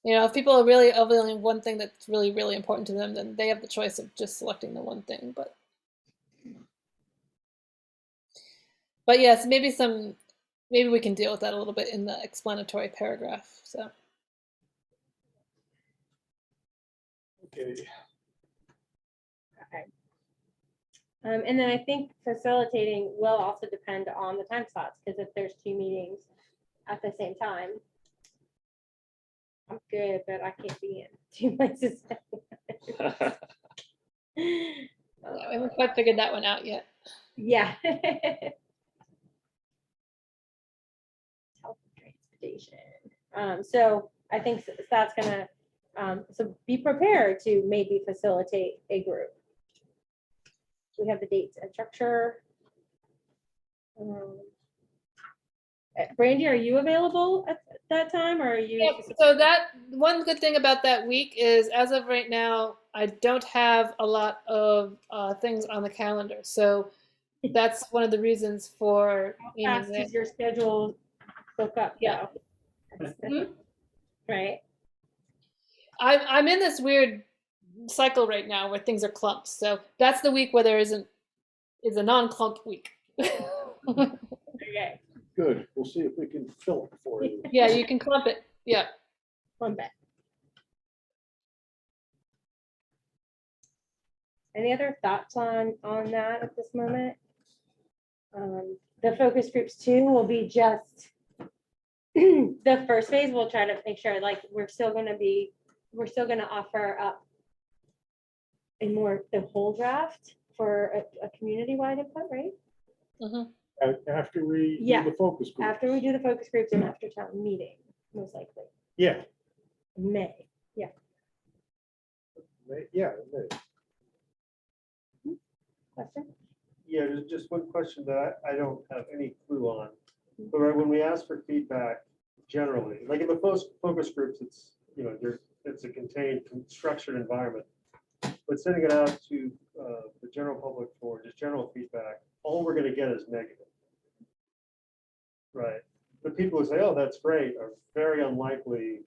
If people are really only one thing that's really, really important to them, then they have the choice of just selecting the one thing. But yes, maybe we can deal with that a little bit in the explanatory paragraph. So. Okay. Okay. And then I think facilitating will also depend on the time slots, because if there's 2 meetings at the same time, I'm good, but I can't be in 2 places. Yeah, we haven't quite figured that one out yet. Yeah. Health and transportation. So I think that's gonna, so be prepared to maybe facilitate a group. We have the dates and structure. Brandy, are you available at that time, or are you? Yep. So that one good thing about that week is, as of right now, I don't have a lot of things on the calendar. So that's one of the reasons for How fast does your schedule book up? Yeah. though? Right. I'm in this weird cycle right now where things are clumps. So that's the week where there is a non-clump week. Okay. Good. We'll see if we can fill it for you. Yeah, you can clump it. Yeah. One bit. Any other thoughts on that at this moment? The focus groups too will be just the first phase. We'll try to make sure we're still going to offer up the whole draft for a community-wide input, right? Mm-hmm. After we do Yeah. the focus group. After we do the focus groups and after town meeting, most likely. Yeah. May. Yeah. Question? Yeah, there's just one question that I don't have any clue on. But right, when we ask for feedback generally, like in the focus groups, it's, it's a contained, structured environment. But sending it out to the general public for just general feedback, all we're gonna get is negative. Right. The people who say, oh, that's great, are very unlikely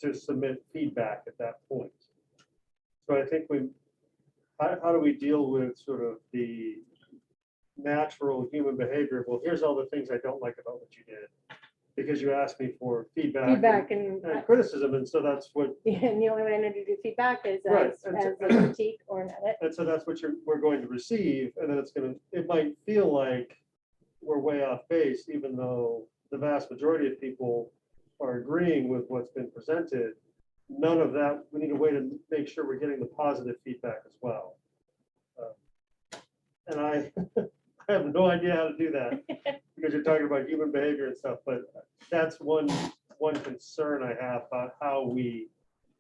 to submit feedback at that point. So I think how do we deal with sort of the natural human behavior? Well, here's all the things I don't like about what you did, because you asked me for feedback and criticism, and so that's what, and the only way I know to do feedback is Right, as and a so- critique or an edit. and so that's what we're going to receive, and then it might feel like we're way off base, even though the vast majority of people are agreeing with what's been presented. None of that, we need a way to make sure we're getting the positive feedback as well. And I have no idea how to do that, because you're talking about human behavior and stuff, but that's one one concern I have about how we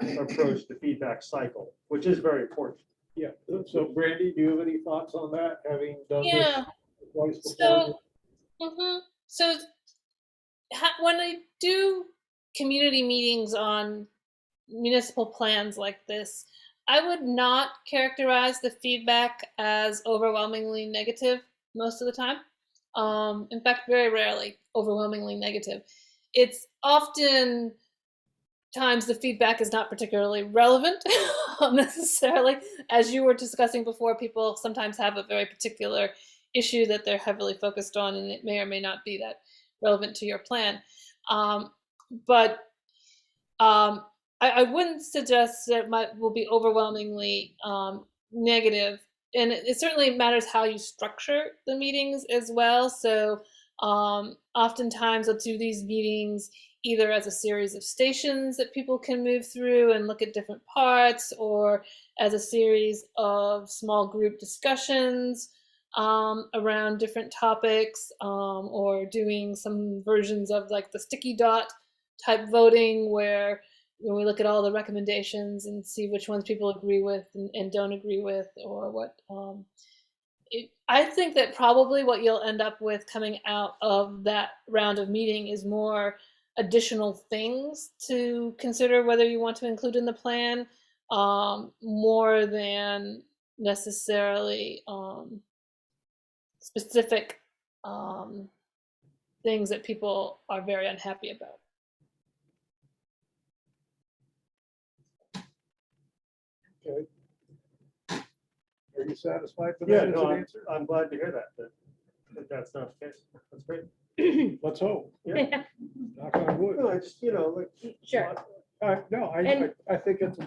approach the feedback cycle, which is very important. Yeah, so Brandy, do you have any thoughts on that, having done this Yeah. twice before? So, so when I do community meetings on municipal plans like this, I would not characterize the feedback as overwhelmingly negative most of the time. In fact, very rarely overwhelmingly negative. It's often times the feedback is not particularly relevant necessarily. As you were discussing before, people sometimes have a very particular issue that they're heavily focused on, and it may or may not be that relevant to your plan. But I wouldn't suggest that it will be overwhelmingly negative. And it certainly matters how you structure the meetings as well. So oftentimes I'll do these meetings either as a series of stations that people can move through and look at different parts, or as a series of small group discussions around different topics, or doing some versions of like the sticky dot type voting, where when we look at all the recommendations and see which ones people agree with and don't agree with, or what. I think that probably what you'll end up with coming out of that round of meeting is more additional things to consider whether you want to include in the plan, more than necessarily specific things that people are very unhappy about. Okay. Are you satisfied with Yeah, that as no, an answer? I'm glad to hear that that's not the case. That's great. Let's hope. Yeah. Knock on wood. No, I just, like. Sure. No, And- I think it's a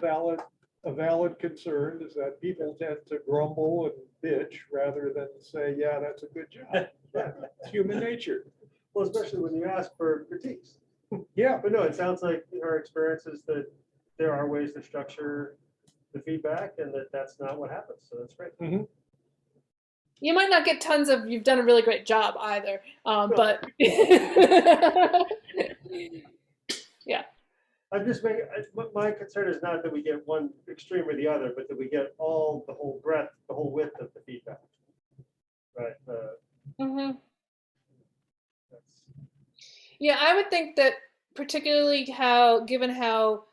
valid concern, is that people tend to grumble and bitch rather than say, yeah, that's a good job. It's human nature. Well, especially when you ask for critiques. Yeah, But no, it sounds like our experience is that there are ways to structure the feedback and that's not what happens. So that's great. You might not get tons of "you've done a really great job" either, but yeah. I'm just making, my concern is not that we get one extreme or the other, but that we get the whole breadth, the whole width of the feedback. Right. Mm-hmm. That's- Yeah, I would think that particularly given how,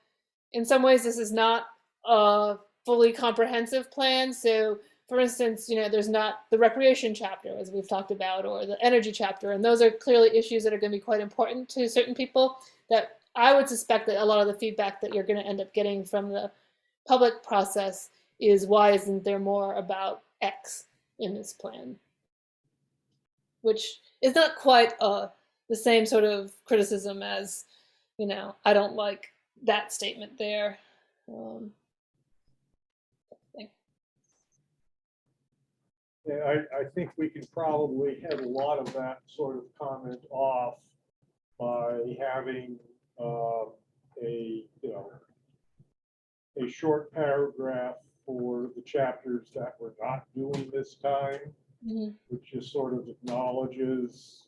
in some ways, this is not a fully comprehensive plan. So, for instance, there's not the recreation chapter, as we've talked about, or the energy chapter, and those are clearly issues that are going to be quite important to certain people. That I would suspect that a lot of the feedback that you're going to end up getting from the public process is, why isn't there more about X in this plan? Which is not quite the same sort of criticism as, I don't like that statement there. yeah, I think we can probably head a lot of that sort of comment off by having a short paragraph for the chapters that we're not doing this time, which just sort of acknowledges,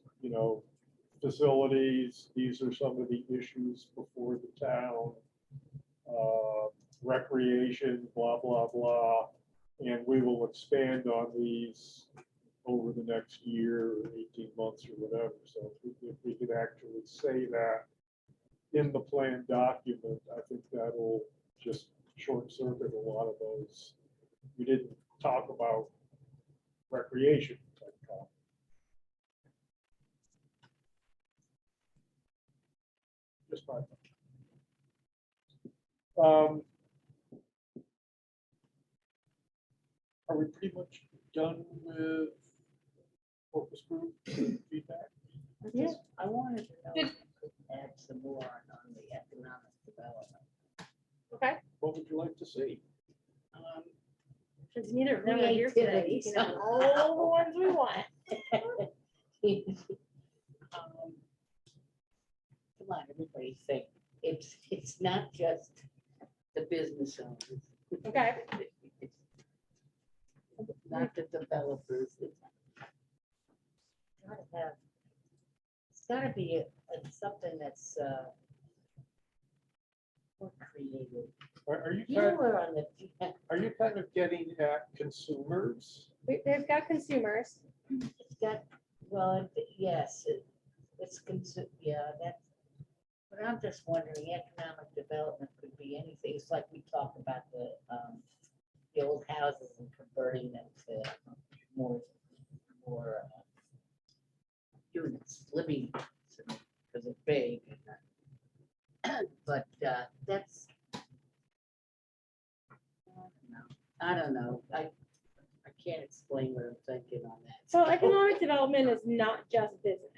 facilities, these are some of the issues before the town, recreation, blah, blah, blah. And we will expand on these over the next year or 18 months or whatever. So if we could actually say that in the plan document, I think that'll just short circuit a lot of those. We didn't talk about recreation. Just my are we pretty much done with focus group feedback? Yeah, I wanted to know if Did- you could add some more on the economic development. Okay, What would you like to see? because neither of them are here today. Creativity, You know, somehow. all the ones we want. Come on, everybody think, it's not just the business owners. Okay. It's not the developers. It's gotta be something that's We're creative. Are you You kind, were on the, are you kind of getting at consumers? They've got consumers. it's got, well, yes, it's yeah, that's, but I'm just wondering, economic development could be anything. It's like we talked about the old houses and converting them to more units, living, because it's big. But that's, I don't know. I can't explain what I'm thinking on that. So economic development is not just business.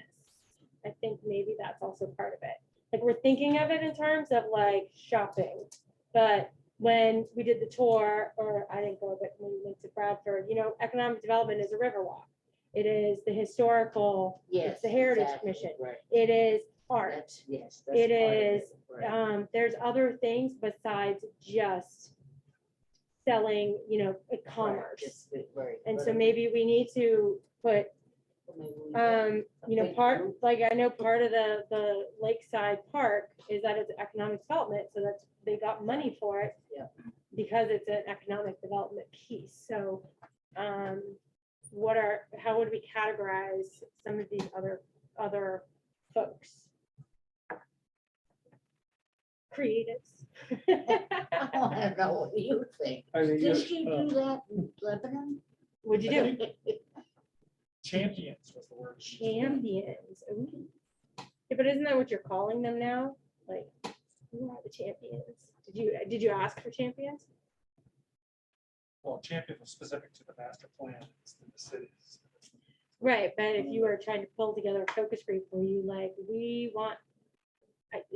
I think maybe that's also part of it. Like we're thinking of it in terms of like shopping, but when we did the tour, or I didn't go, but when we went to Bradford, you know, economic development is a river walk. It is the historical, Yes. it's the Heritage exactly, Commission. Right. It is art. That's, yes. That's It part of is, right. there's other things besides just selling, you know, Right, commerce. just the- right, And so right. maybe we need to put, Maybe we get you know, big part, group. like I know part of the Lakeside Park is that it's economic development, so that's, they got money for it. Yeah. Because it's an economic development piece, so, how would we categorize some of these other folks? Creatives. I don't know, what do you think? I think Did you- she do that in Lebanon? What'd you do? Champions was the word. Champions. Ooh. Yeah, but isn't that what you're calling them now? Like, who are the champions? Did you ask for champions? Well, champion was specific to the master plan, it's in the cities. Right, but if you were trying to pull together a focus group, were you like, we want,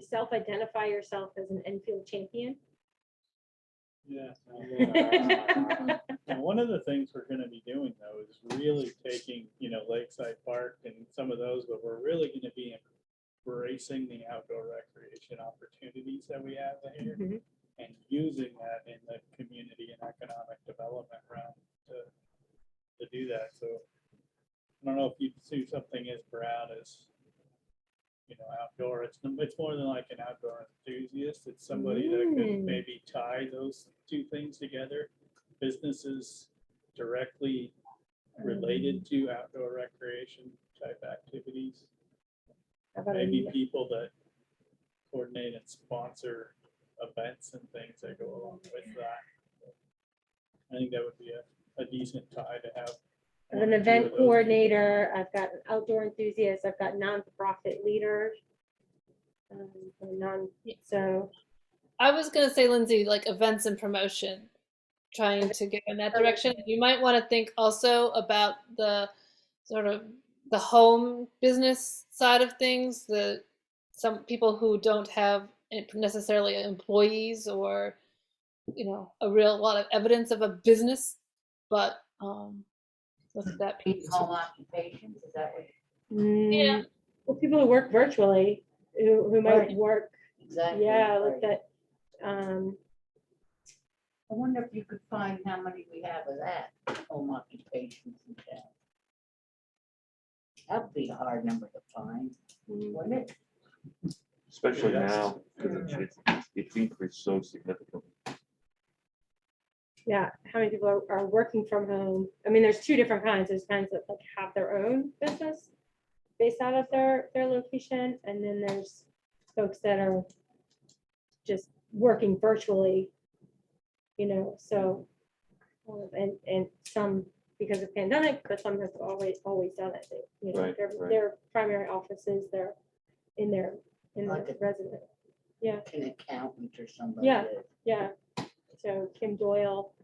self-identify yourself as an Enfield champion? Yeah. And one of the things we're gonna be doing though is really taking, you know, Lakeside Park and some of those, but we're really gonna be embracing the outdoor recreation opportunities that we have here Mhm. and using that in the community and economic development realm to do that. So I don't know if you see something as broad as, you know, outdoor. It's more than like an outdoor enthusiast. It's somebody that could Mm. maybe tie those two things together. Businesses directly related to outdoor recreation type activities. How about Maybe a- people that coordinate and sponsor events and things that go along with that. I think that would be a decent tie to have. As one an or two event of those coordinator, I've got an outdoor enthusiast, I've got nonprofit leaders. So, I was gonna say, Lindsay, like events and promotion, trying to go in that direction. You might want to think also about the sort of the home business side of things, some people who don't have necessarily employees or, you know, a lot of evidence of a business, but what's that piece? Home occupations, is that what? Yeah. well, people who work virtually, who might Right. work, Exactly. yeah, like right. that. I wonder if you could find how many we have of that, home occupations in town. That'd be a hard number to find, wouldn't it? Especially Yes. now, because it's increased so significantly. Yeah, how many people are working from home? I mean, there's two different kinds. There's kinds that like have their own business based out of their location, and then there's folks that are just working virtually, you know, so and some because of pandemic, but some have always done it. They, you know, Right, right. their primary offices, they're in their Like a- resident. An accountant or somebody. Yeah. that- Yeah, so Kim Doyle.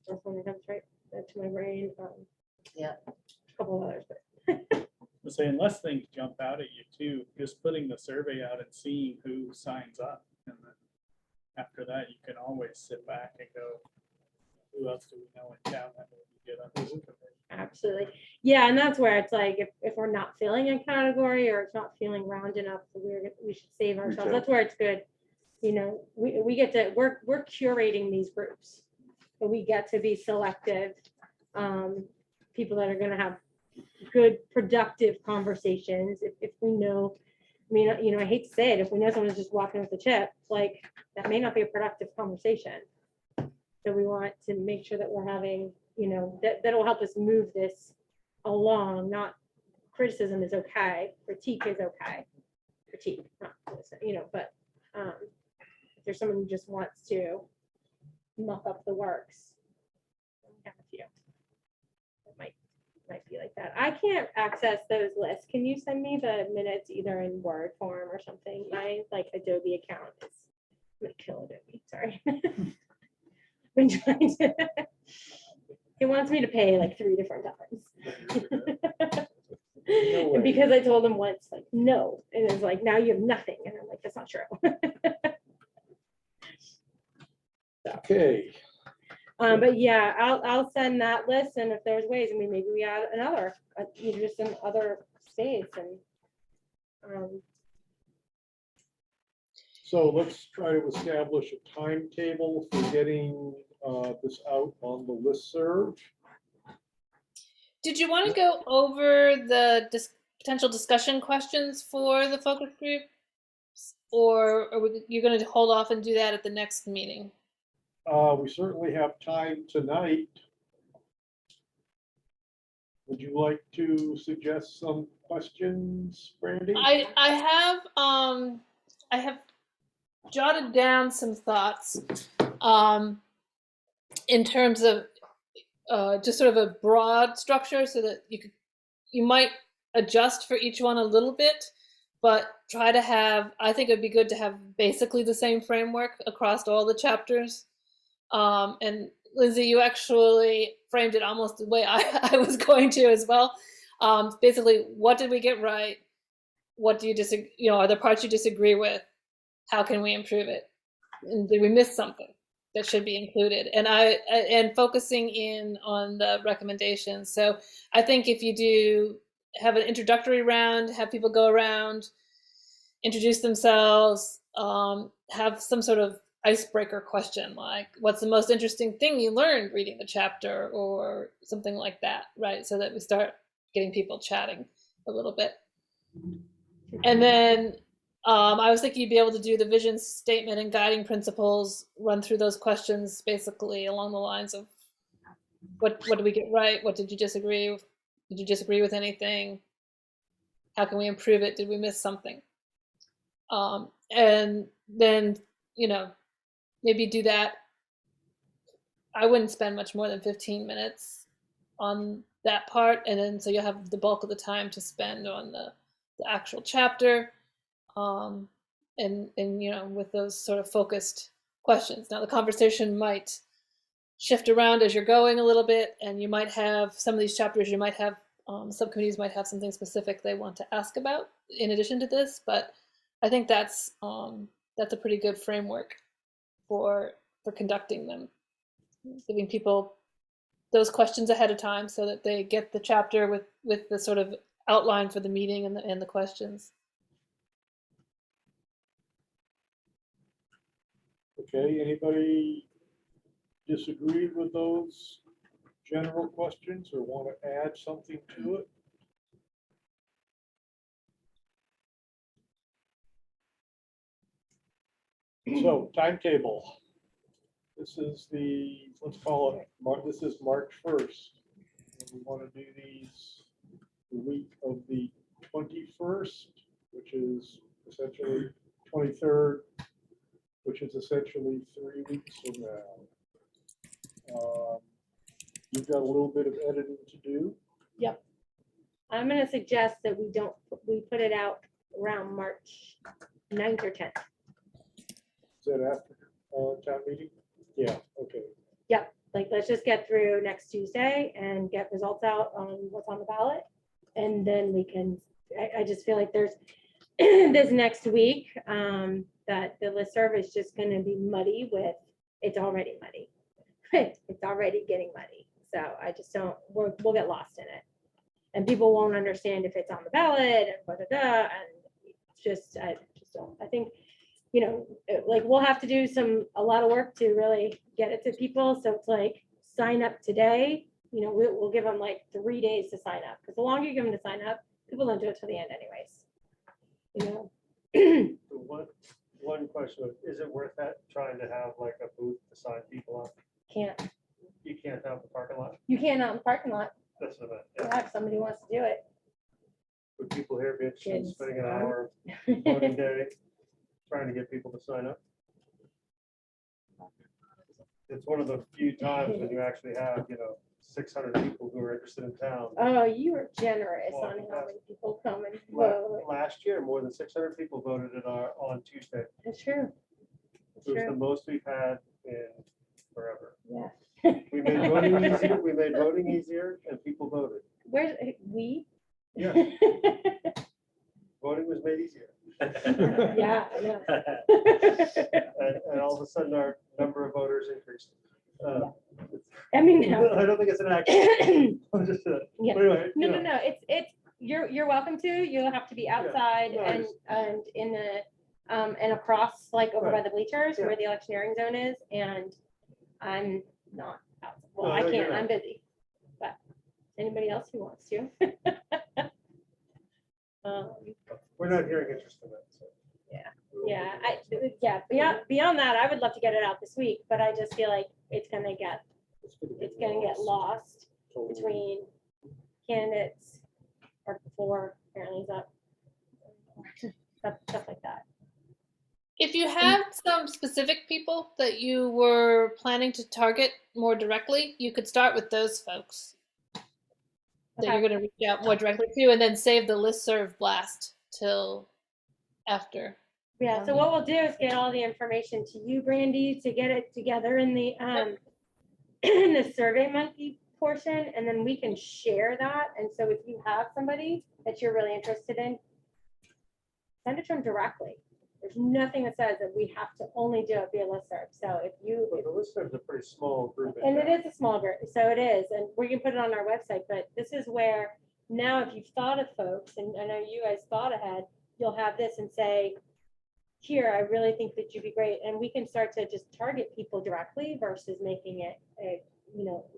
That's one that comes right to my brain. Yeah. A couple of others, but I'm saying unless things jump out at you too, just putting the survey out and seeing who signs up. And then after that, you can always sit back and go, who else do we know in town that would be good on this committee? absolutely. Yeah, and that's where it's like, if we're not feeling a category or it's not feeling round enough, we should save ourselves. out. That's where it's good. You know, we get to, we're curating these groups. But we get to be selective, people that are gonna have good, productive conversations. If we know I mean, you know, I hate to say it, if we know someone's just walking with a chip, like, that may not be a productive conversation. So we want to make sure that we're having, you know, that'll help us move this along, not criticism is okay, critique is okay. Critique, not, you know, but, if there's someone who just wants to muck up the works. we have a few. It might be like that. I can't access those lists. Can you send me the minutes either in Word form or something? My like Adobe account is, I'm gonna kill Adobe, sorry. Been trying to, it wants me to pay like 3 different times. And because I told him once, like, no, and it's like, now you have nothing, and I'm like, that's not true. Okay, But yeah, I'll send that list, and if there's ways, I mean, maybe we add another, just in other states, and so let's try to establish a timetable for getting this out on the listserv. Did you want to go over the potential discussion questions for the focus group? Or you're going to hold off and do that at the next meeting? We certainly have time tonight. Would you like to suggest some questions, Brandy? I have jotted down some thoughts in terms of just sort of a broad structure, so that you might adjust for each one a little bit, but try to have, I think it'd be good to have basically the same framework across all the chapters. And Lindsay, you actually framed it almost the way I was going to as well. Basically, what did we get right? What do you disagree? You know, are there parts you disagree with? How can we improve it? And did we miss something that should be included? And focusing in on the recommendations. So I think if you do have an introductory round, have people go around, introduce themselves, have some sort of icebreaker question, like what's the most interesting thing you learned reading the chapter, or something like that, right? So that we start getting people chatting a little bit. And then I was thinking you'd be able to do the vision statement and guiding principles, run through those questions basically along the lines of what did we get right? What did you disagree with? Did you disagree with anything? How can we improve it? Did we miss something? And then, you know, maybe do that. I wouldn't spend much more than 15 minutes on that part. And then so you'll have the bulk of the time to spend on the actual chapter. And you know, with those sort of focused questions. Now the conversation might shift around as you're going a little bit, and you might have some of these chapters, you might have subcommittees might have something specific they want to ask about in addition to this, but I think that's a pretty good framework for conducting them, giving people those questions ahead of time so that they get the chapter with the sort of outline for the meeting and the questions. Okay, anybody disagree with those general questions or want to add something to it? So timetable. This is let's call it, this is March 1st. We want to do these the week of the 21st, which is essentially 23rd, which is essentially 3 weeks from now. You've got a little bit of editing to do. yep. I'm gonna suggest that we put it out around March 9th or 10th. Is that after town meeting? Yeah, okay. Yep, like, let's just get through next Tuesday and get results out on what's on the ballot. And then we can, I just feel like there's this next week, that the listserv is just gonna be muddy with, it's already muddy. It's already getting muddy. So I just don't, we'll get lost in it. And people won't understand if it's on the ballot and and it's just, I just don't, I think, you know, like, we'll have to do a lot of work to really get it to people. So it's like, sign up today, you know, we'll give them like 3 days to sign up, because the longer you give them to sign up, people don't do it till the end anyways. you know. One question, is it worth that, trying to have like a booth to sign people up? Can't, You can't have the parking lot, you can't out in the parking lot, that's what I meant. yeah, if somebody wants to do it. Would people here be interested in Kids. spending an hour voting day, trying to get people to sign up? It's one of the few times when you actually have, 600 people who are interested in town. Oh, you were generous Well, on how many people come and La- vote. Last year, more than 600 people voted on Tuesday. It's true. It's It was the true, most we've had in forever. yeah. We made voting easier, and people voted. Where's, we? Yeah, voting was made easier. Yeah, I know. And all of a sudden, our number of voters increased. I mean, I don't think it's an accident. I'm just, Yeah. but anyway, no, it's, you're welcome to, you'll have to be outside no, I and in the, and across, like, over by the bleachers Yeah. where the electioneering zone is, and I'm not out, well, No, I no, you're can't, I'm not. busy, but anybody else who wants to. We're not hearing interest in that, so. Yeah, beyond that, I would love to get it out this week, but I just feel like it's gonna get lost between candidates or before, apparently he's up. Stuff like that. If you have some specific people that you were planning to target more directly, you could start with those folks that you're Okay. going to reach out more directly to, and then save the listserv blast till after. Yeah, so what we'll do is get all the information to you, Brandy, to get it together in the, in the Survey Monkey portion, and then we can share that. And so if you have somebody that you're really interested in, send it to them directly. There's nothing that says that we have to only do it via listserv. So if you, But the listserv is a pretty small group. and it is a small group, so it is, and we can put it on our website, but this is where, now if you've thought of folks, and I know you guys thought ahead, you'll have this and say, here, I really think that you'd be great, and we can start to just target people directly versus making it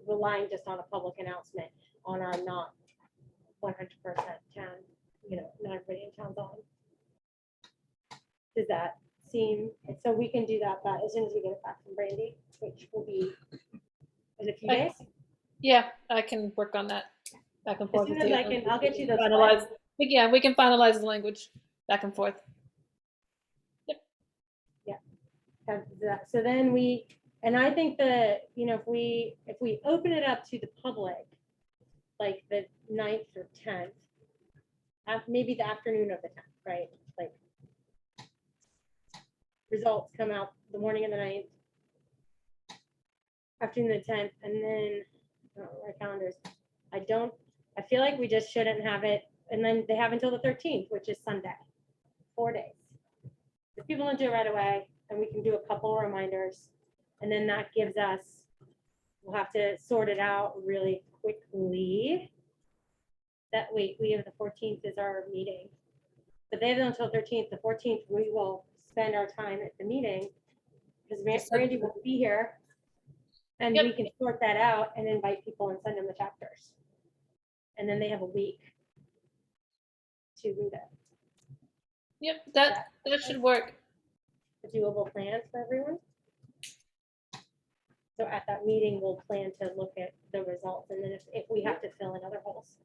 relying just on a public announcement on our not 100% town, not everybody in town's on. Does that seem, so we can do that, but as soon as we get it back from Brandy, which will be in a few days. Yeah, I can work on that back and As forth. soon with as you. I can, I'll get you those. Finalize. Yeah, we can finalize the language back and forth. So then and I think that, if we open it up to the public, like the 9th or 10th, maybe the afternoon of the 10th, right? Like results come out the morning of the 9th, afternoon of the 10th, and then our calendars. I feel like we just shouldn't have it, and then they have until the 13th, which is Sunday, 4 days. If people don't do it right away, and we can do a couple of reminders, and then that gives us, we'll have to sort it out really quickly. That we have the 14th is our meeting, but they have until 13th. The 14th, we will spend our time at the meeting because Randy will be here, and we can sort that out and invite people and send them the chapters, and then they have a week to read it. Yep, that should work. A doable plan for everyone. So at that meeting, we'll plan to look at the results, and then if we have to fill in other holes.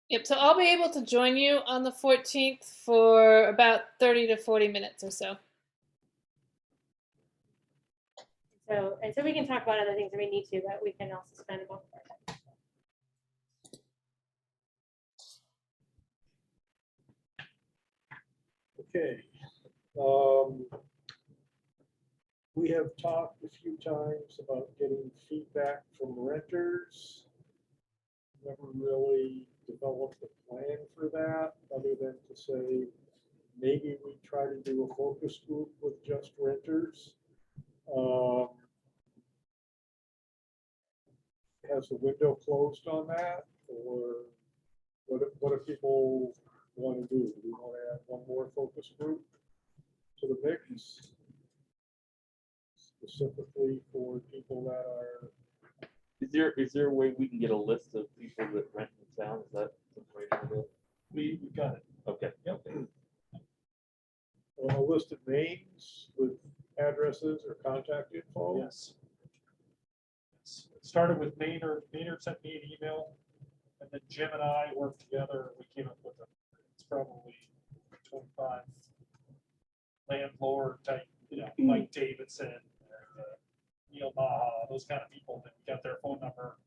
Yep, so I'll be able to join you on the 14th for about 30 to 40 minutes or so. So we can talk about other things if we need to, but we can also spend a bunch of our time. Okay. We have talked a few times about getting feedback from renters. Never really developed a plan for that, other than to say, maybe we try to do a focus group with just renters. Has the window closed on that, or what do people want to do? Do we want to add one more focus group to the mix? Specifically for people that are Is there a way we can get a list of people that rent in town? Is that information? We got it. Okay. Yep. A list of names with addresses or contact info. Yes. It started with Maynard. Maynard sent me an email, and then Jim and I worked together. We came up with it's probably 25 landlord type, Mike Davidson, Neil Maha, those kind of people that we got their phone number,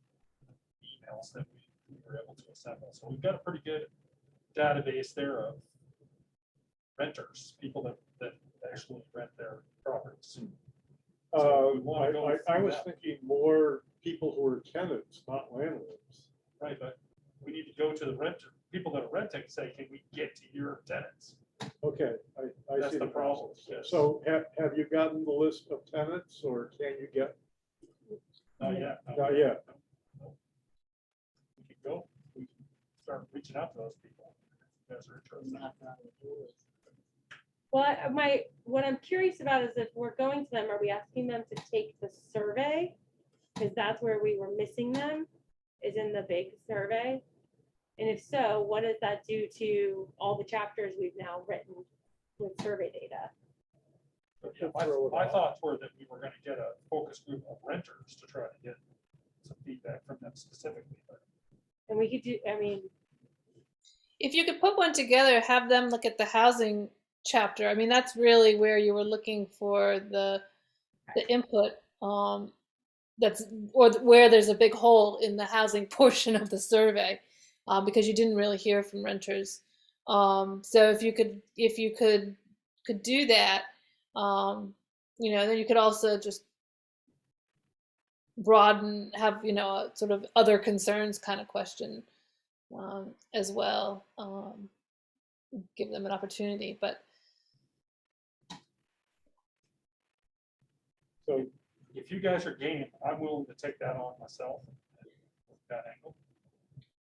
emails that we were able to assemble. So we've got a pretty good database there of renters, people that actually rent their properties. So we wanna go I through was that. thinking more people who are tenants, not landlords. Right, but we need to go to the renter, people that are renting, say, can we get to your tenants? Okay, I That's see the the problem, process. yes. So have you gotten the list of tenants or can you get, Not yet. no. not yet? No. We can go, we can start reaching out to those people. If you guys are interested. Knocking on the doors. Well, what I'm curious about is if we're going to them, are we asking them to take the survey? Because that's where we were missing them, is in the big survey. And if so, what does that do to all the chapters we've now written with survey data? But yeah, my thoughts were that we were gonna get a focus group of renters to try to get some feedback from them specifically, but And we could do, I mean, If you could put one together, have them look at the housing chapter. I mean, that's really where you were looking for the input. That's where there's a big hole in the housing portion of the survey, because you didn't really hear from renters. So if you could do that, then you could also just broaden, have a sort of other concerns kind of question as well. Give them an opportunity, but So if you guys are game, I'm willing to take that on myself. That angle.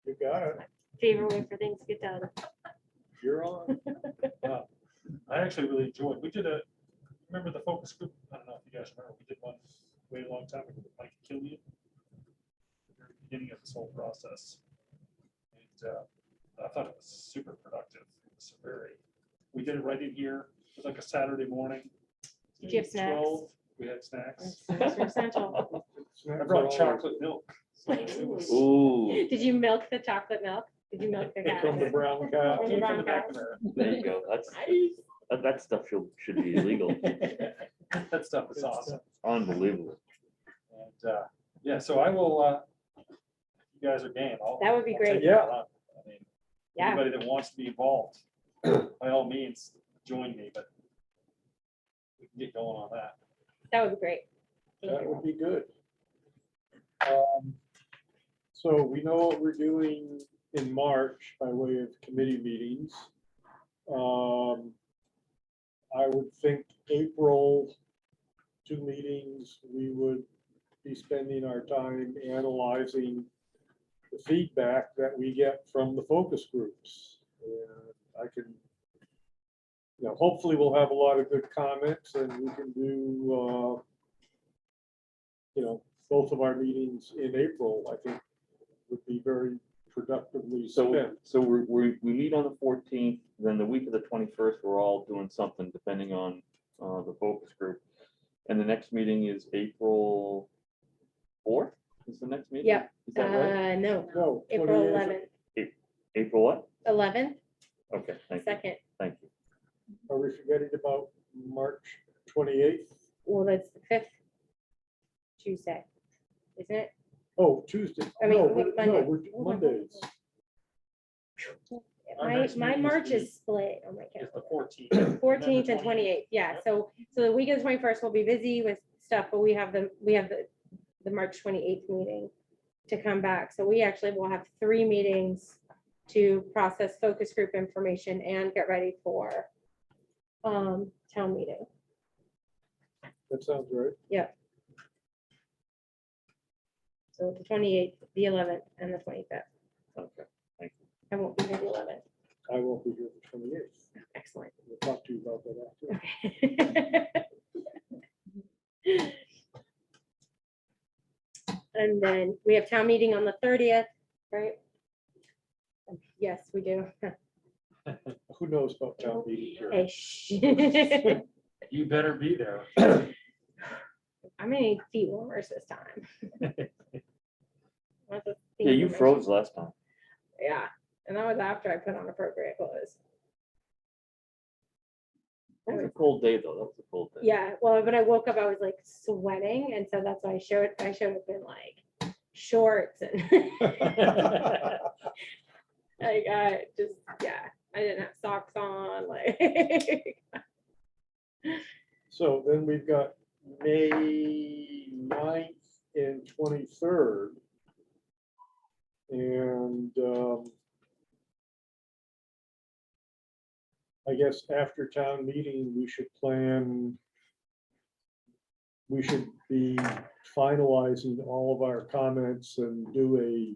you got it, favorite way for things to get done. you're on. I actually really enjoyed, we did remember the focus group? I don't know if you guys remember, we did one way a long time ago with Mike Killian. At the very beginning of this whole process. And I thought it was super productive. It was we did it right in here. It was like a Saturday morning. Did you have snacks? 12, we had snacks. Snacks are essential. I brought chocolate milk. So it was. Ooh, Did you milk the chocolate milk? Did you milk the cow? From the brown cow. Came from the back of there. there you go. That stuff should be illegal. That stuff is awesome. Unbelievable. And yeah, so I will, if you guys are game. That would be I'll take great. that up. I mean, Yeah. anybody that wants to be involved, by all means, join me, but we can get going on that. That would be great. Thank That you. would be good. So we know what we're doing in March by way of committee meetings. I would think April, 2 meetings, we would be spending our time analyzing the feedback that we get from the focus groups. And I can, hopefully we'll have a lot of good comments and we can do, both of our meetings in April, I think would be very productively So, spent. so we meet on the 14th, then the week of the 21st, we're all doing something depending on the focus group. And the next meeting is April 4th, is the next meeting? Yep. Is that right? No, No, April 28th. 11th, April what? 11th, Okay, thank you, 2nd. thank you. Are we forgetting about March 28th? Well, that's the 5th Tuesday, isn't it? Oh, Tuesday. I mean, No, Monday. we're Mondays. Our My next meeting is March the- is split. Oh my Is God. the 14th. 14th and 28th, yeah. Yep. So the week of the 21st will be busy with stuff, but we have the March 28th meeting to come back. So we actually will have 3 meetings to process focus group information and get ready for town meeting. That sounds right. So the 28th, the 11th, and the 25th. Okay, thank you. I won't be here the 11th. I won't be here the 28th. Excellent. We'll talk to you about that after. Okay. And then we have town meeting on the 30th, right? Yes, we do. Who knows about town meeting here? Hey, shh. You better be there. I'm gonna need feet warmers this time. That's a Yeah, you theme for my- froze last time. Yeah, and that was after I put on appropriate clothes. That was a cold day, though. That was a cold day. Yeah, well, when I woke up, I was like sweating, and so that's why I showed up in like shorts and like I just, yeah, I didn't have socks on, like. So then we've got May 9th and 23rd. And I guess after town meeting, we should be finalizing all of our comments and do a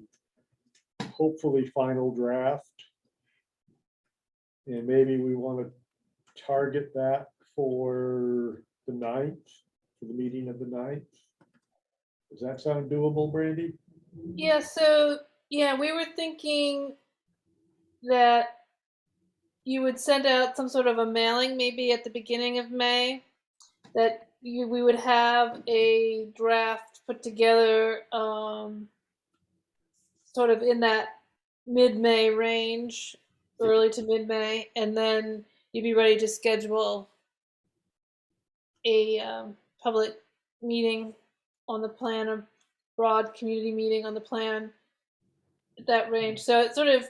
hopefully final draft. And maybe we want to target that for the 9th, for the meeting of the 9th. Does that sound doable, Brandy? Yeah, so, yeah, we were thinking that you would send out some sort of a mailing maybe at the beginning of May, that we would have a draft put together sort of in that mid-May range, early to mid-May, and then you'd be ready to schedule a public meeting on the plan, a broad community meeting on the plan at that range. So it's sort of,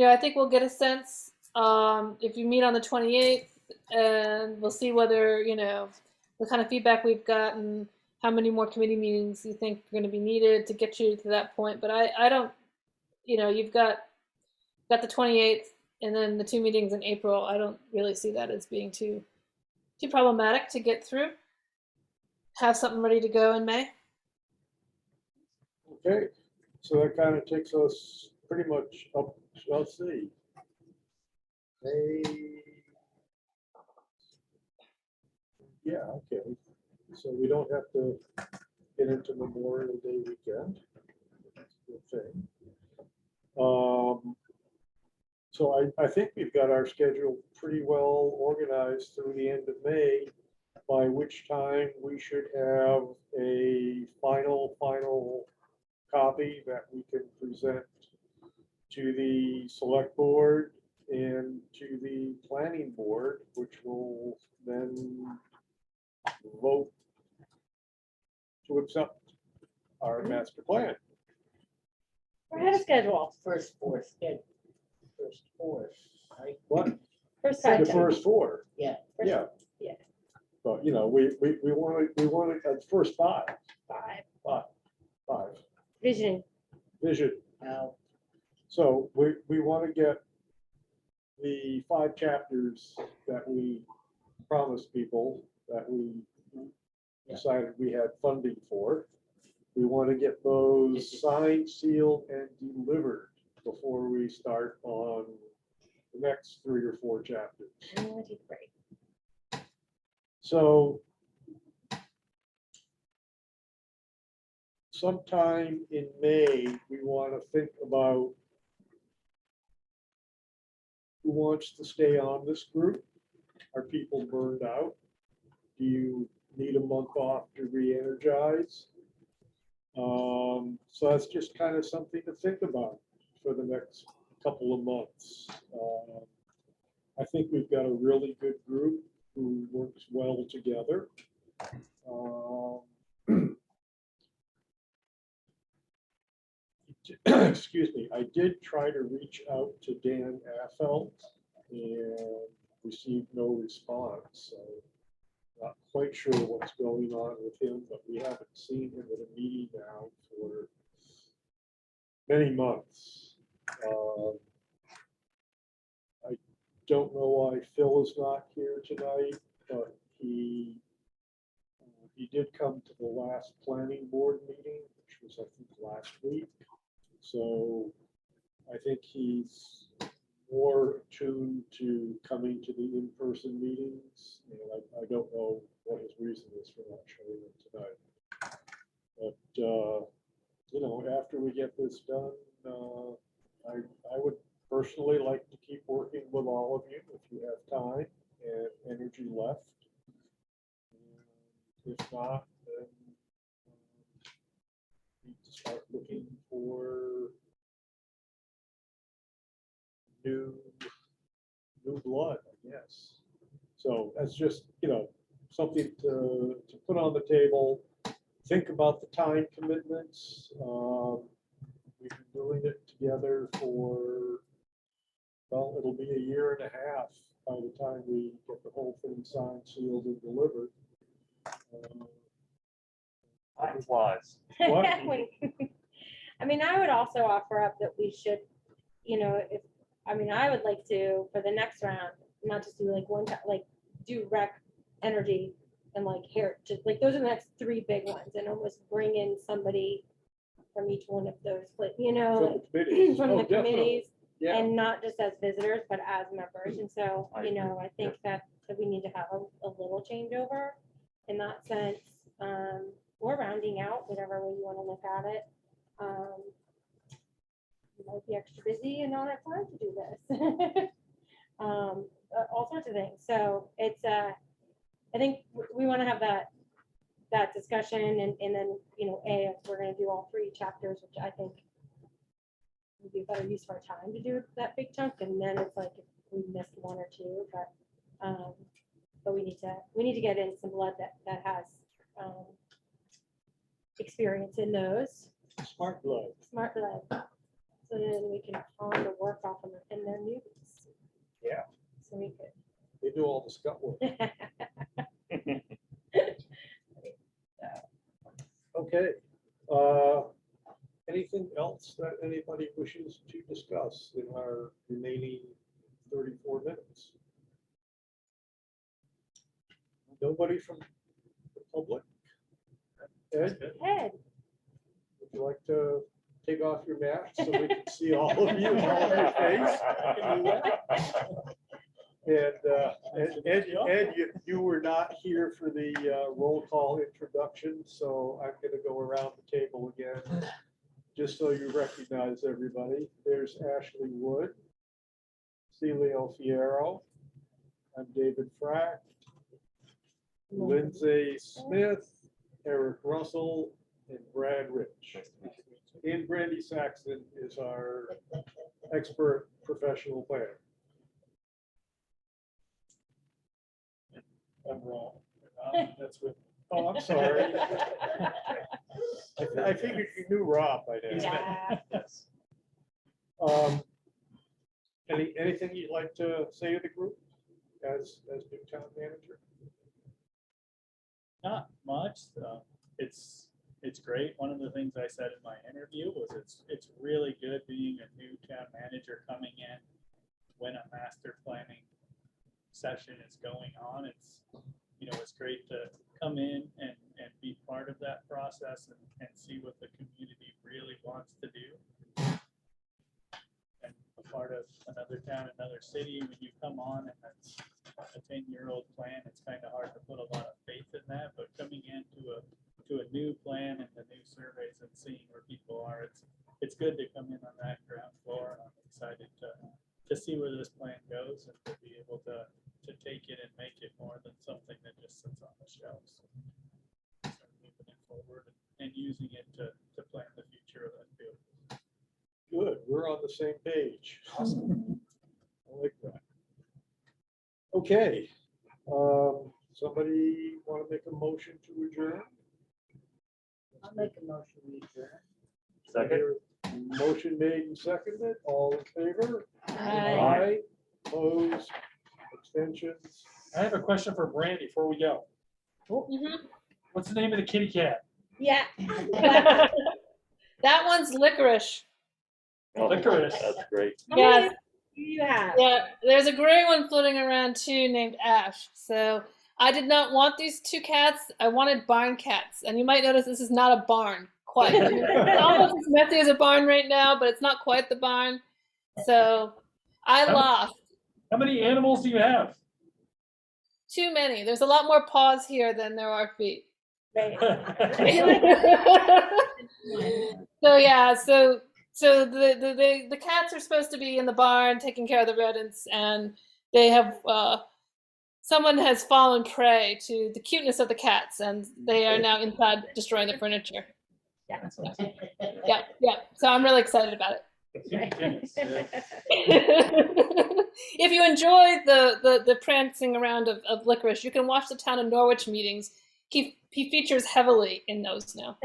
I think we'll get a sense if you meet on the 28th, and we'll see whether, the kind of feedback we've gotten, how many more committee meetings you think are going to be needed to get you to that point. But I don't, you've got the 28th and then the 2 meetings in April. I don't really see that as being too problematic to get through. Have something ready to go in May. Okay, so that kind of takes us pretty much up, let's see. Yeah, okay. So we don't have to get into Memorial Day weekend. That's a good thing. So I think we've got our schedule pretty well organized through the end of May, by which time we should have a final copy that we can present to the select board and to the planning board, which will then vote to accept our master plan. We're ahead of schedule. First four, right? What? First The time. first four. Yeah. Yeah. Yeah. But, we want at first five. Visioning. Vision. Now, So we want to get the 5 chapters that we promised people, that we decided we had funding for. We want to get those signed, sealed, and delivered before we start on the next 3 or 4 chapters. Great. So sometime in May, we want to think about who wants to stay on this group. Are people burned out? Do you need a month off to re-energize? So that's just kind of something to think about for the next couple of months. I think we've got a really good group who works well together. Excuse me, I did try to reach out to Dan Affelt and received no response. So not quite sure what's going on with him, but we haven't seen him at a meeting now for many months. I don't know why Phil is not here tonight, but he did come to the last planning board meeting, which was, I think, last week. So I think he's more attuned to coming to the in-person meetings. And I don't know what his reason is for not showing up tonight. But you know, after we get this done, I would personally like to keep working with all of you if you have time and energy left. If not, then need to start looking for new blood, I guess. So that's just, you know, something to put on the table. Think about the time commitments. We've been doing it together for, well, it'll be a year and a half by the time we get the whole thing signed, sealed, and delivered. Time flies. What? Wait. I mean, I would also offer up that we should, you know, if, I mean, I would like to, for the next round, not just do like one time, like do rec, energy, and like here, just like, those are the next three big ones, and almost bring in somebody from each one of those, like, you know, From the committees. from Oh, the definitely. committees, Yeah, and not just as visitors, but as members. And so, I you know, I think that we need to have a little changeover in that sense, or rounding out, whatever way you want to look at it. You might be extra busy and not have time to do this. All sorts of things. So it's, I think we want to have that discussion, and then, you know, if we're going to do all three chapters, which I think would be a better use of our time to do that big chunk, and then it's like if we missed one or two, but we need to get in some blood that has experience in those, smart blood. smart blood, so then we can on to work off of them in their newbies. Yeah. So we could. They do all the scut work. Okay. Anything else that anybody wishes to discuss in our remaining 34 minutes? Nobody from the public? Ed, Ed, would you like to take off your mask so we can see all of you, all of your face? I can do that. And Ed, you were not here for the roll call introduction, so I'm going to go around the table again, just so you recognize everybody. There's Ashley Wood, Celio Fierro, I'm David Frack, Lindsay Smith, Eric Russell, and Brad Rich. And Brandy Saxon is our expert professional player. I'm wrong. That's what. Oh, I'm sorry. I figured you knew Rob by now. yeah, Yes. Anything you'd like to say to the group as new town manager? Not much. It's great. One of the things I said in my interview was it's really good being a new town manager coming in when a master planning session is going on. It's, you know, it's great to come in and be part of that process and see what the community really wants to do. And a part of another town, another city, when you come on and it's a 10-year-old plan, it's kind of hard to put a lot of faith in that, but coming into a new plan and the new surveys and seeing where people are, it's good to come in on that ground floor, and I'm excited to see where this plan goes and to be able to take it and make it more than something that just sits on the shelves. Start moving it forward and using it to plan the future of that field. Good, we're on the same page. Awesome. I like that. Okay, somebody want to make a motion to adjourn? I'll make a motion, we adjourn. Second. Motion made and seconded, all in favor? Aye. Opposed, abstentions? I have a question for Brandy before we go. Mhm. What's the name of the kitty cat? yeah. That one's licorice. Licorice. That's great. How many Yes. do you have? Yeah, there's a gray one floating around too named Ash. So I did not want these two cats. I wanted barn cats. And you might notice this is not a barn quite. It's almost as messy as a barn right now, but it's not quite the barn. So I lost. How many animals do you have? Too many. There's a lot more paws here than there are feet. So yeah, so the cats are supposed to be in the barn taking care of the rodents, and they have someone has fallen prey to the cuteness of the cats, and they are now inside destroying the furniture. Yeah. So I'm really excited about it. If you enjoy the prancing around of Licorice, you can watch the Town of Norwich meetings. He features heavily in those now.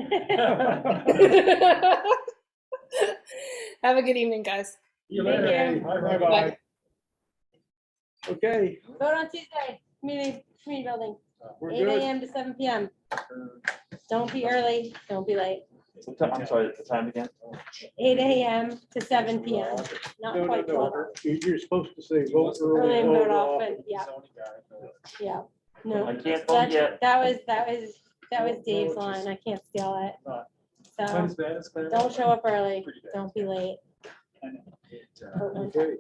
Have a good evening, guys. You Thank later. you. Bye-bye. Bye-bye. Okay, Vote on Tuesday, community building, we're 8 good. AM to 7 PM. Don't be early, don't be late. I'm sorry, the time again? 8 AM to 7 PM, not No, quite 12 hours. You're supposed to say vote Early early, and vote vote often. often, yeah, no. I can't vote yet. That was Dave's line, I can't steal it. So, don't show up early, don't be late. Vote on time.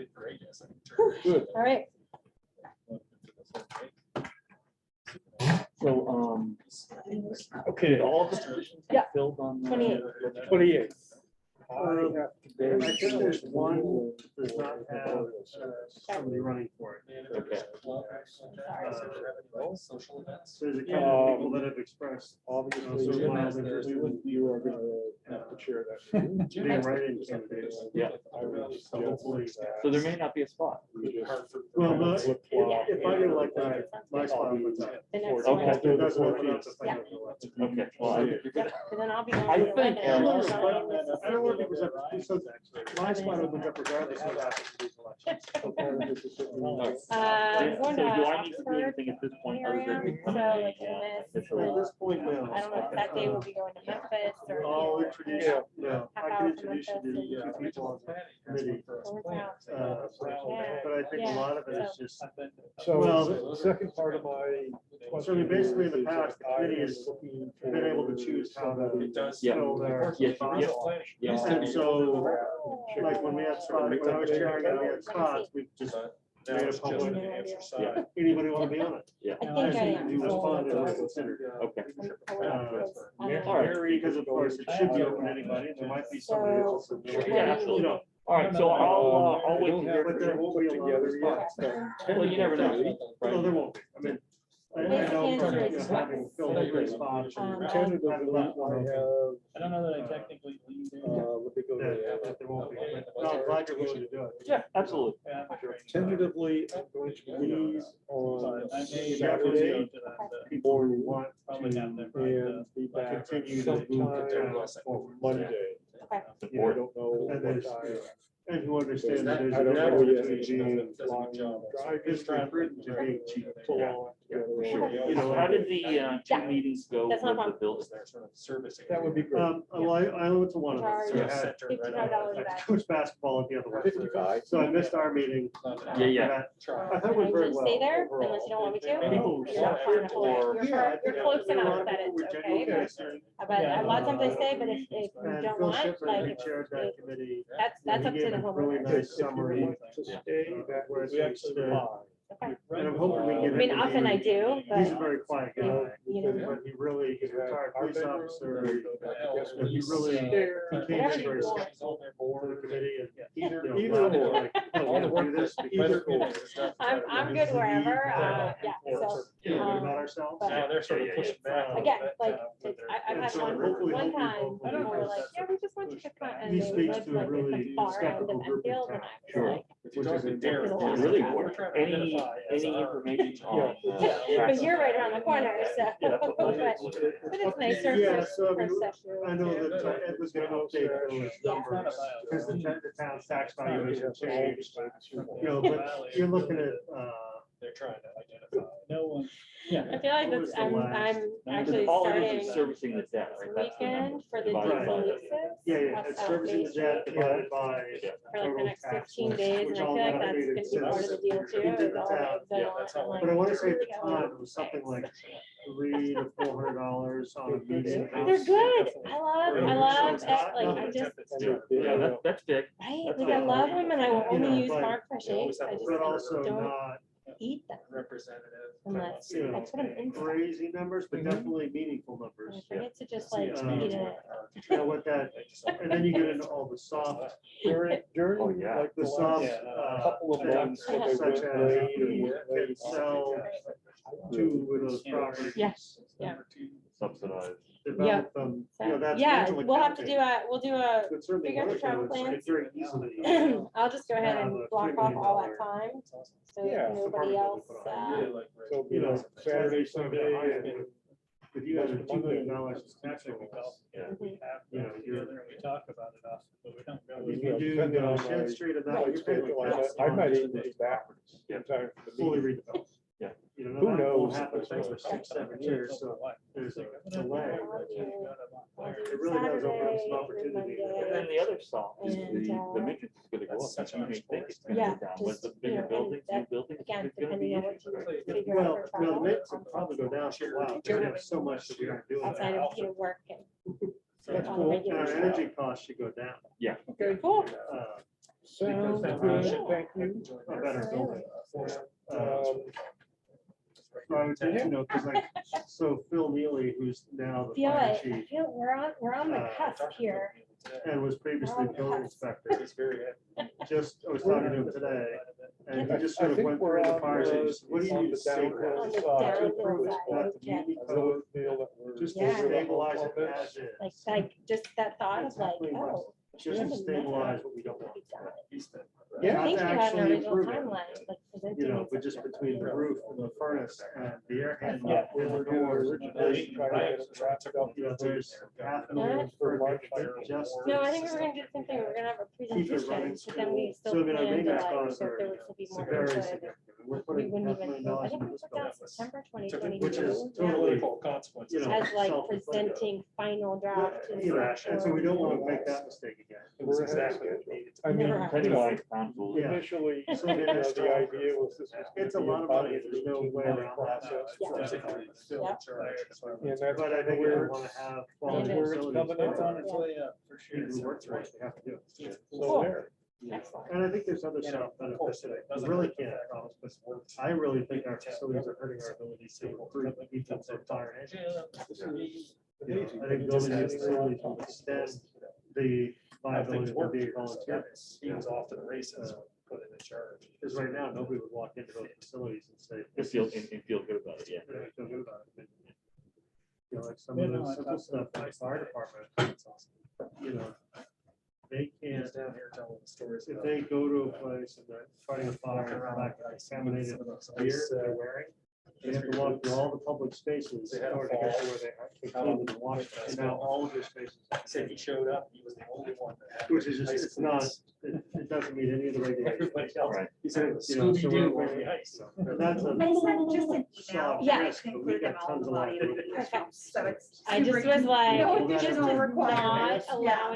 Okay, good. All right, So, Okay, all the positions Yeah. filled on. 28. 28. I think there's one that does not have somebody running for it. Okay. Social events. So there's a couple of people that have expressed, Obviously, sort of mild interest in you are gonna have to chair that. being writing candidates. Yeah. I would So hopefully, So there may not be a spot. well, no, Flip-flop. if I get elected, my spot opens up. the next Okay. one. It doesn't open up if I Yeah. don't get elected. Okay, well, I think you're good. And then I'll be going I to think, 11. I don't want people to, so my spot opens up regardless of what happens to these elections. I'm Do going to so do I need to do Oxford anything at this point other area, than? so like in this, At this point, no. I don't know if that day we'll be going to Memphis or. I'll introduce, you. no, I Half can hour introduce you to from the two people on the committee. Yeah. But I think a lot of it is just, So Well, the second part of my so I mean, question basically in is the past, the I committee am has looking been able to for choose how to somebody Yeah. fill their Yeah, spots. yeah. And so, like when we had spots, when I was chairing and we had spots, we just made a public, Yeah. anybody want to be on it? Yeah. I think I am. You respond and it's considered. Okay. All right, because of course it should be open to anybody, there might be somebody else. that So- really- Yeah, absolutely. You know, All right, so I'll wait to hear but from there you. won't be a lot of spots. Well, you never know. No, there Right? won't be, I mean, I know, you know, having filled every spot. Tentatively, I have, I don't know that I technically lead in. what they go Yeah, to. there won't be, but no, I'm glad you're willing to do it. Yeah, absolutely. Yeah, I'm sure. Tentatively, I'm going to leave on But I may Saturday go to that, People who want probably have to them, right, and be back continue to move the sometime town forward. Monday. Okay. Yeah, I don't know And what there's, time. and who understand that there's I a don't know difference yet. between being Flying, driving, history prudent to being cheap. full on together. For sure. You know, How did the two meetings go with That's not a the problem. building? That would be great. Well, I went to one of them, so I had $55 I back. coached basketball at the other one. 55? So I missed our meeting. Yeah. I thought it went very well. Stay there overall. unless you don't want me to. People You're not far enough away. or- You're Yeah, I think close there were a lot enough of that people who it's were okay. genuinely listening. But a lot of times they say, but if you And don't Phil want, Schiffer, like, who chaired that committee, that's up he to gave the a really homeowner. nice summary. To stay, that Where was we actually stay. Okay. And I'm hoping we I get. mean, him to often I be- do, He's a but very quiet guy, you know, but he really, he's a retired police officer. And he really, he Whatever came in you very want. skeptical to the committee and, you know, Either glad they were or. like, "Oh, we're gonna do this because I'm good wherever, yeah, so. you know, about ourselves. but- Yeah, they're sort of pushing back. Again, like, I've And had so one hopefully time, hopefully people were we'll- like, yeah, we just want you to come, and He they speaks lived to a like at really the far end skeptical of group in Enfield, and town. I was Sure. like, Which is a Dare. It really worked. Any information on? because you're right around the corner, so. Yeah. But it's nicer Yeah, for so I mean, session. I know that Ed was gonna update those numbers, because the town's tax valuation changed. You know, but you're looking at, They're trying to identify. No one. I feel like What was that's, the I'm last- actually All it starting is servicing the debt, right? this That's the number. weekend for the Divided by- leases. yeah, up it's at servicing Main the debt Street divided by. Yeah. For like the total next tax 15 list, days, and which I all feel like got that's updated gonna be part of the since deal we too, did is the all the town. eggs I Yeah, want, that's I'm how- like, But I wanna say at the yeah, time, it was something like $300 to $400 on a median house. They're good, I love, So it's not like, I nothing. just, Yeah, that's big. right, like I love them, and I will You know, only use but- Mark Fresh Eggs, I just But also don't. not, eat them representative. unless You know, I put them in. stuff. crazy numbers, but definitely meaningful And I numbers. forget to just like Yeah. eat it. You know what that, and then you get into all the soft, During, yeah. like the the soft, last couple of things months, when they such went as rain you and can sell to those properties. Yeah. Yeah. Subsidized. Develop them, you know, that's. Yeah, rental we'll have to accounting. do we'll do a, But certainly figure out one the of travel those, plans. it's very easily. I'll just go ahead have and a block $3 off million all that time, so Yeah. nobody else, So, You know, Saturday, so Sunday, and if you have a $2 million tax bill, Yeah. We have, You know, them you're- together and we talk about it often, but we don't I go. mean, Yeah, you do depending on Shed my Street and that, Right. you're paying like I that's I on might just even the be back Yeah. in time for the fully meeting. redeveloped. Yeah. You know, Who that won't knows happen if for it's 6-7 years, so there's a delay. It really does open up some opportunity. And then the other side is And, the midget is gonna go that's up. such You a may nice think it's forest. gonna Yeah, go down, but just, the you bigger know, and buildings, new that, buildings, again, it's gonna be depending on what you interesting. figure Well, out no, for the travel. mix will probably go down for a while. We have so much that we aren't doing. Outside of, you know, work and That's on cool. the And regular our stuff. energy costs should go down. Okay, Cool. sounds good, thank you. A better building. Um, So I would think, you know, because like, so Phil Neely, who's now the Feel fire like, I chief feel we're on the cusp here. and was previously building inspector, He's very. just, I was talking to him today, and he just I sort of think went we're through the on fire the- station. What do you on need the to say? downhill On the side. downhill Improve it, side, not the yeah. community I really code, feel that we're. just to Yeah. stabilize it as is. Like just that thought of like, Exactly right. oh. Just to stabilize what we don't want. Yeah. I think you Not to had an actually original improve it. timeline, like presenting. You know, in but just September. between the roof and the furnace and the air handling Yeah. and the doors, you know, there's half a million For for March. just. No, I think we were gonna do the same thing, we're gonna have a Keep it presentation, running but then we So, still I mean, our plan to maintenance like, costs so are there would still be more very input. significant. We're We putting wouldn't $500,000 even, I think in we this put down building. September twenty Which twenty-two. is totally, Consequences. you know, As like self-inflicted. presenting final draft to the You know, select and so we board. don't want to make that mistake again. It was We're ahead of exactly what schedule. needed. I mean, Never you Depending know, on council. Yeah. initially, So you know, the idea was this was. It's a gonna be lot of money. about There's no 18 way month around that. process. Yeah. And that's But I kind of think we where, want to have that's quality where it's facilities. coming It's on in. its way up, for sure. People who work for us, they have to do it. So there. Excellent. And I think there's other stuff benefits that we really can't promise, but I really think our facilities are hurting our ability to recruit people for fire and engine. You know, I think building these facilities will extend the viability of being volunteer. He was off to the races, put in the charge. Because right now, nobody would walk into those facilities and say. And "This feel, is-" and feel good about it, yeah. They feel good about it. You know, like some of the simple stuff in the fire department, you know, they can't, He's down here telling the stories. if about- they go to a place and they're fighting a fire, and the fact that contaminated gear they're wearing, they have to walk through all the public spaces in order to get to where they actually clean and wash it. And now all of your spaces. He said he showed up, he was the only one that had. Which is just, ice it's not, cleats. it doesn't meet any of the regulations. Everybody else, Right. he said it was You know, so Scooby-Doo we're- on the ice. And that's a I sent just an email. soft Yeah. risk, but we got tons of liability. Perfect. So it's. I just super was easy. like, No Well, just additional not requirements. Yeah. allowing